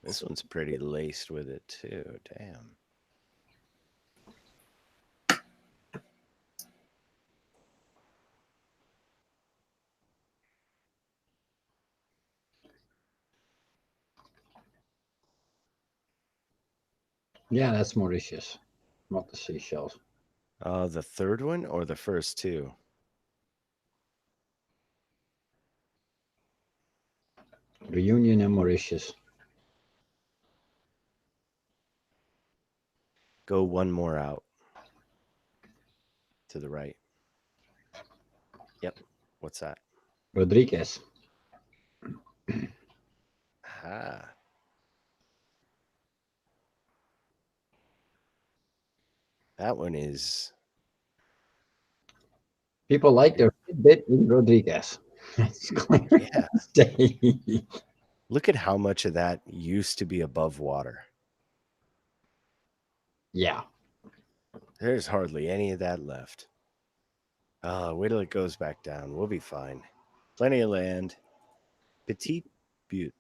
This one's pretty laced with it too. Damn.
Yeah, that's Mauritius, not the Seychelles.
The third one or the first 2?
Reunion and Mauritius.
Go one more out. To the right. Yep. What's that?
Rodriguez.
Ah. That one is.
People like their bit in Rodriguez. It's clear.
Yeah. Look at how much of that used to be above water.
Yeah.
There's hardly any of that left. Wait till it goes back down. We'll be fine. Plenty of land. Petite Butte.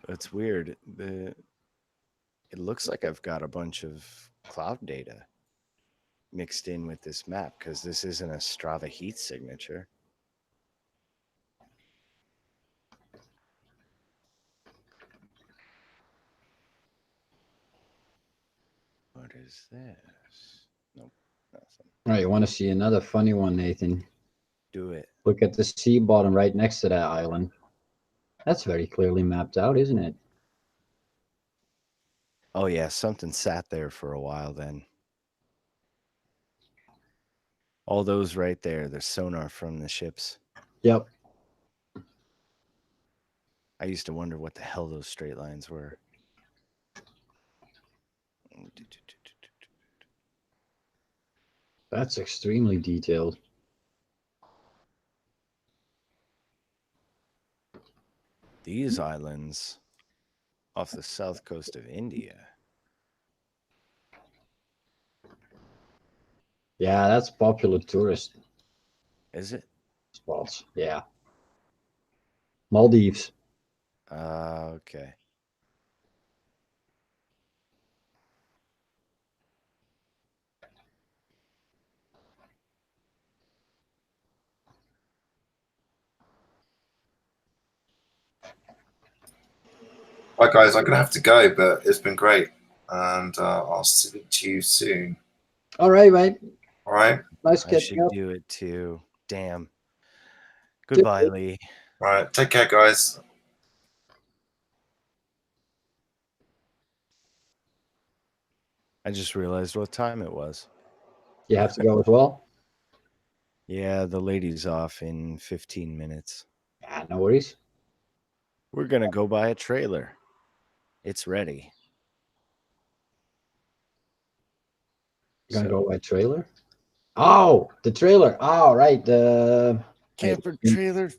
It's weird. It looks like I've got a bunch of cloud data mixed in with this map because this isn't a Strava heat signature. What is this? Nope, nothing.
All right, you want to see another funny one, Nathan?
Do it.
Look at the sea bottom right next to that island. That's very clearly mapped out, isn't it?
Oh, yeah, something sat there for a while then. All those right there, the sonar from the ships.
Yep.
I used to wonder what the hell those straight lines were.
That's extremely detailed.
These islands off the south coast of India.
Yeah, that's popular tourist
Is it?
spots. Yeah. Maldives.
Okay.
Right, guys, I'm gonna have to go, but it's been great, and I'll speak to you soon.
All right, mate.
All right.
Nice
I
catching
should
up.
do it too. Damn. Goodbye, Lee.
All right. Take care, guys.
I just realized what time it was.
You have to go as well?
Yeah, the lady's off in 15 minutes.
Yeah, no worries.
We're going to go buy a trailer. It's ready.
You're gonna go by trailer? Oh, the trailer. Oh, right. The
Camper trailer